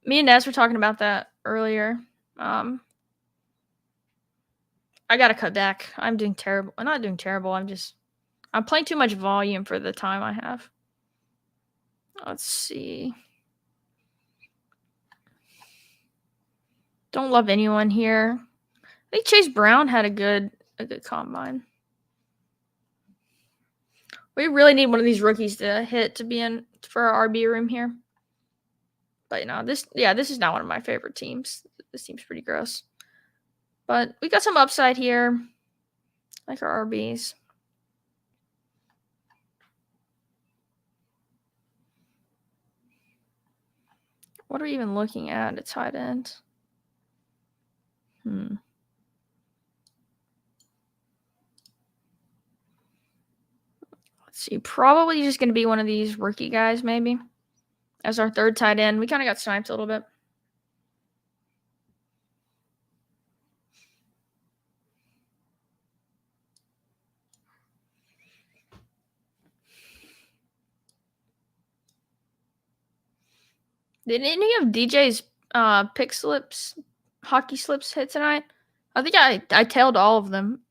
Me and Nez were talking about that earlier. I gotta cut back. I'm doing terrible. I'm not doing terrible. I'm playing too much volume for the time I have. Let's see. Don't love anyone here. I think Chase Brown had a good combine. We really need one of these rookies to hit to be in for our RB room here. But this is not one of my favorite teams. This team's pretty gross. But we got some upside here, like our RBs. What are we even looking at at tight end? Let's see. Probably just going to be one of these rookie guys, maybe, as our third tight end. We kind of got sniped a little bit. Did any of DJ's pick slips, hockey slips hit tonight? I think I tailed all of them.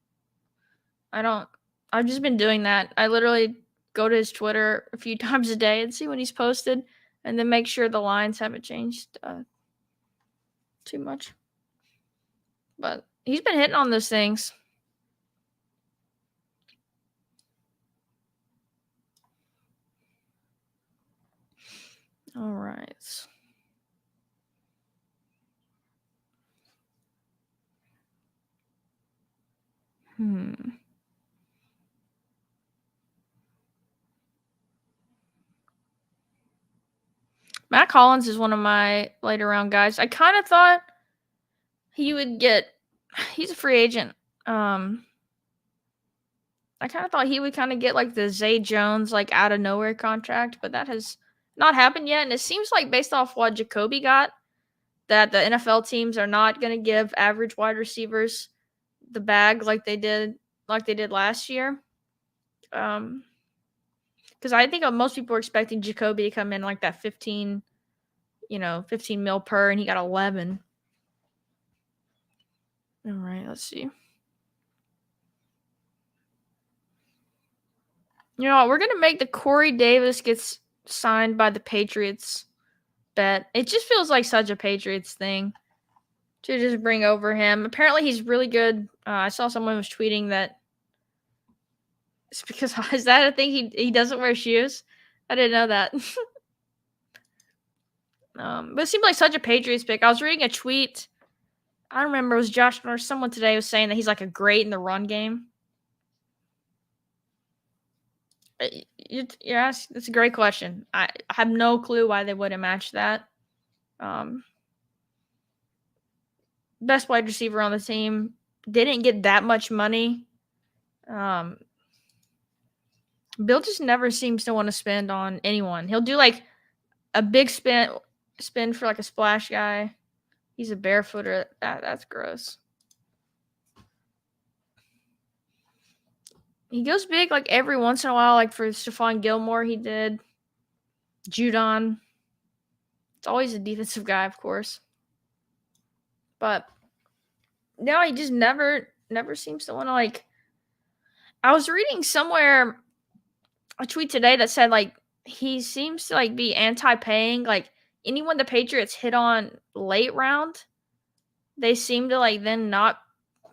I've just been doing that. I literally go to his Twitter a few times a day and see when he's posted, and then make sure the lines haven't changed too much. But he's been hitting on those things. All right. Matt Collins is one of my later round guys. I kind of thought he would get. He's a free agent. I kind of thought he would kind of get like the Zay Jones like out of nowhere contract, but that has not happened yet. And it seems like based off what Jacoby got, that the NFL teams are not going to give average wide receivers the bag like they did last year. Because I think most people were expecting Jacoby to come in like that 15 mil per, and he got 11. All right, let's see. We're going to make the Corey Davis gets signed by the Patriots bet. It just feels like such a Patriots thing to just bring over him. Apparently, he's really good. I saw someone was tweeting that it's because is that a thing? He doesn't wear shoes? I didn't know that. But it seemed like such a Patriots pick. I was reading a tweet I don't remember. It was Josh or someone today was saying that he's like a great in the run game. That's a great question. I have no clue why they wouldn't match that. Best wide receiver on the team didn't get that much money. Bill just never seems to want to spend on anyone. He'll do like a big spin for like a splash guy. He's a barefooter. That's gross. He goes big like every once in a while, like for Stephon Gilmore, he did. Judon. It's always a defensive guy, of course. But no, he just never seems to want to like. I was reading somewhere a tweet today that said like he seems to like be anti-paying. Like anyone the Patriots hit on late round, they seem to like then not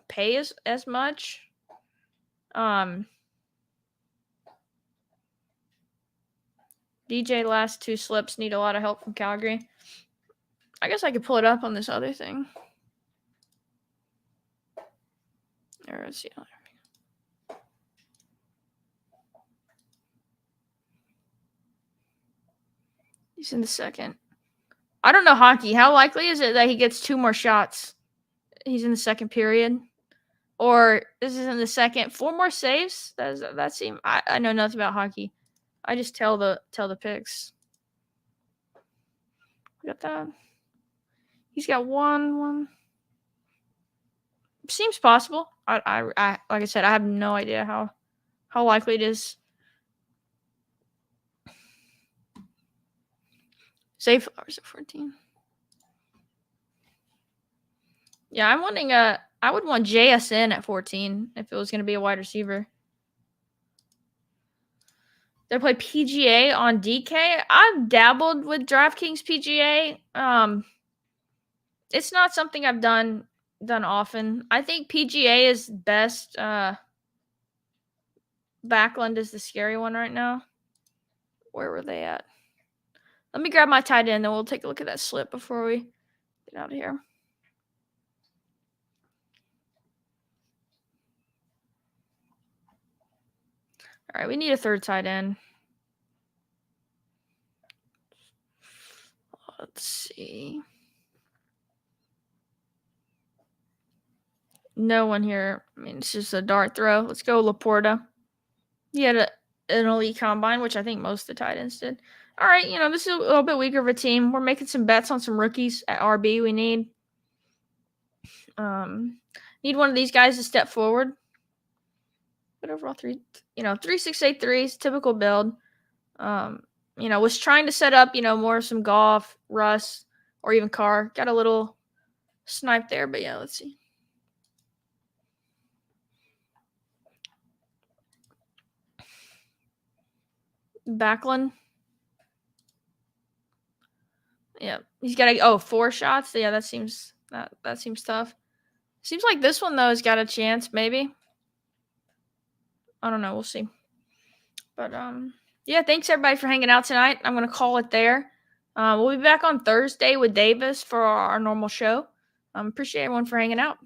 pay as much. DJ last 2 slips need a lot of help from Calgary. I guess I could pull it up on this other thing. Let's see. He's in the second. I don't know hockey. How likely is it that he gets 2 more shots? He's in the second period. Or this is in the second. 4 more saves? That seems I know nothing about hockey. I just tell the picks. Got that. He's got one. Seems possible. I like I said, I have no idea how likely it is. Save flowers at 14. Yeah, I'm wanting I would want JSN at 14 if it was going to be a wide receiver. They play PGA on DK. I've dabbled with DraftKings PGA. It's not something I've done often. I think PGA is best. Backlund is the scary one right now. Where were they at? Let me grab my tight end, then we'll take a look at that slip before we get out of here. All right, we need a third tight end. Let's see. No one here. I mean, it's just a dart throw. Let's go Laporta. He had an elite combine, which I think most of the tight ends did. All right, this is a little bit weaker of a team. We're making some bets on some rookies at RB. We need one of these guys to step forward. But overall, 3-6-8-3 is typical build. Was trying to set up, more some Goff, Russ, or even Carr. Got a little snipe there, but yeah, let's see. Backlund. Yeah, he's got 4 shots. Yeah, that seems tough. Seems like this one though has got a chance, maybe. I don't know. We'll see. But yeah, thanks everybody for hanging out tonight. I'm gonna call it there. We'll be back on Thursday with Davis for our normal show. Appreciate everyone for hanging out.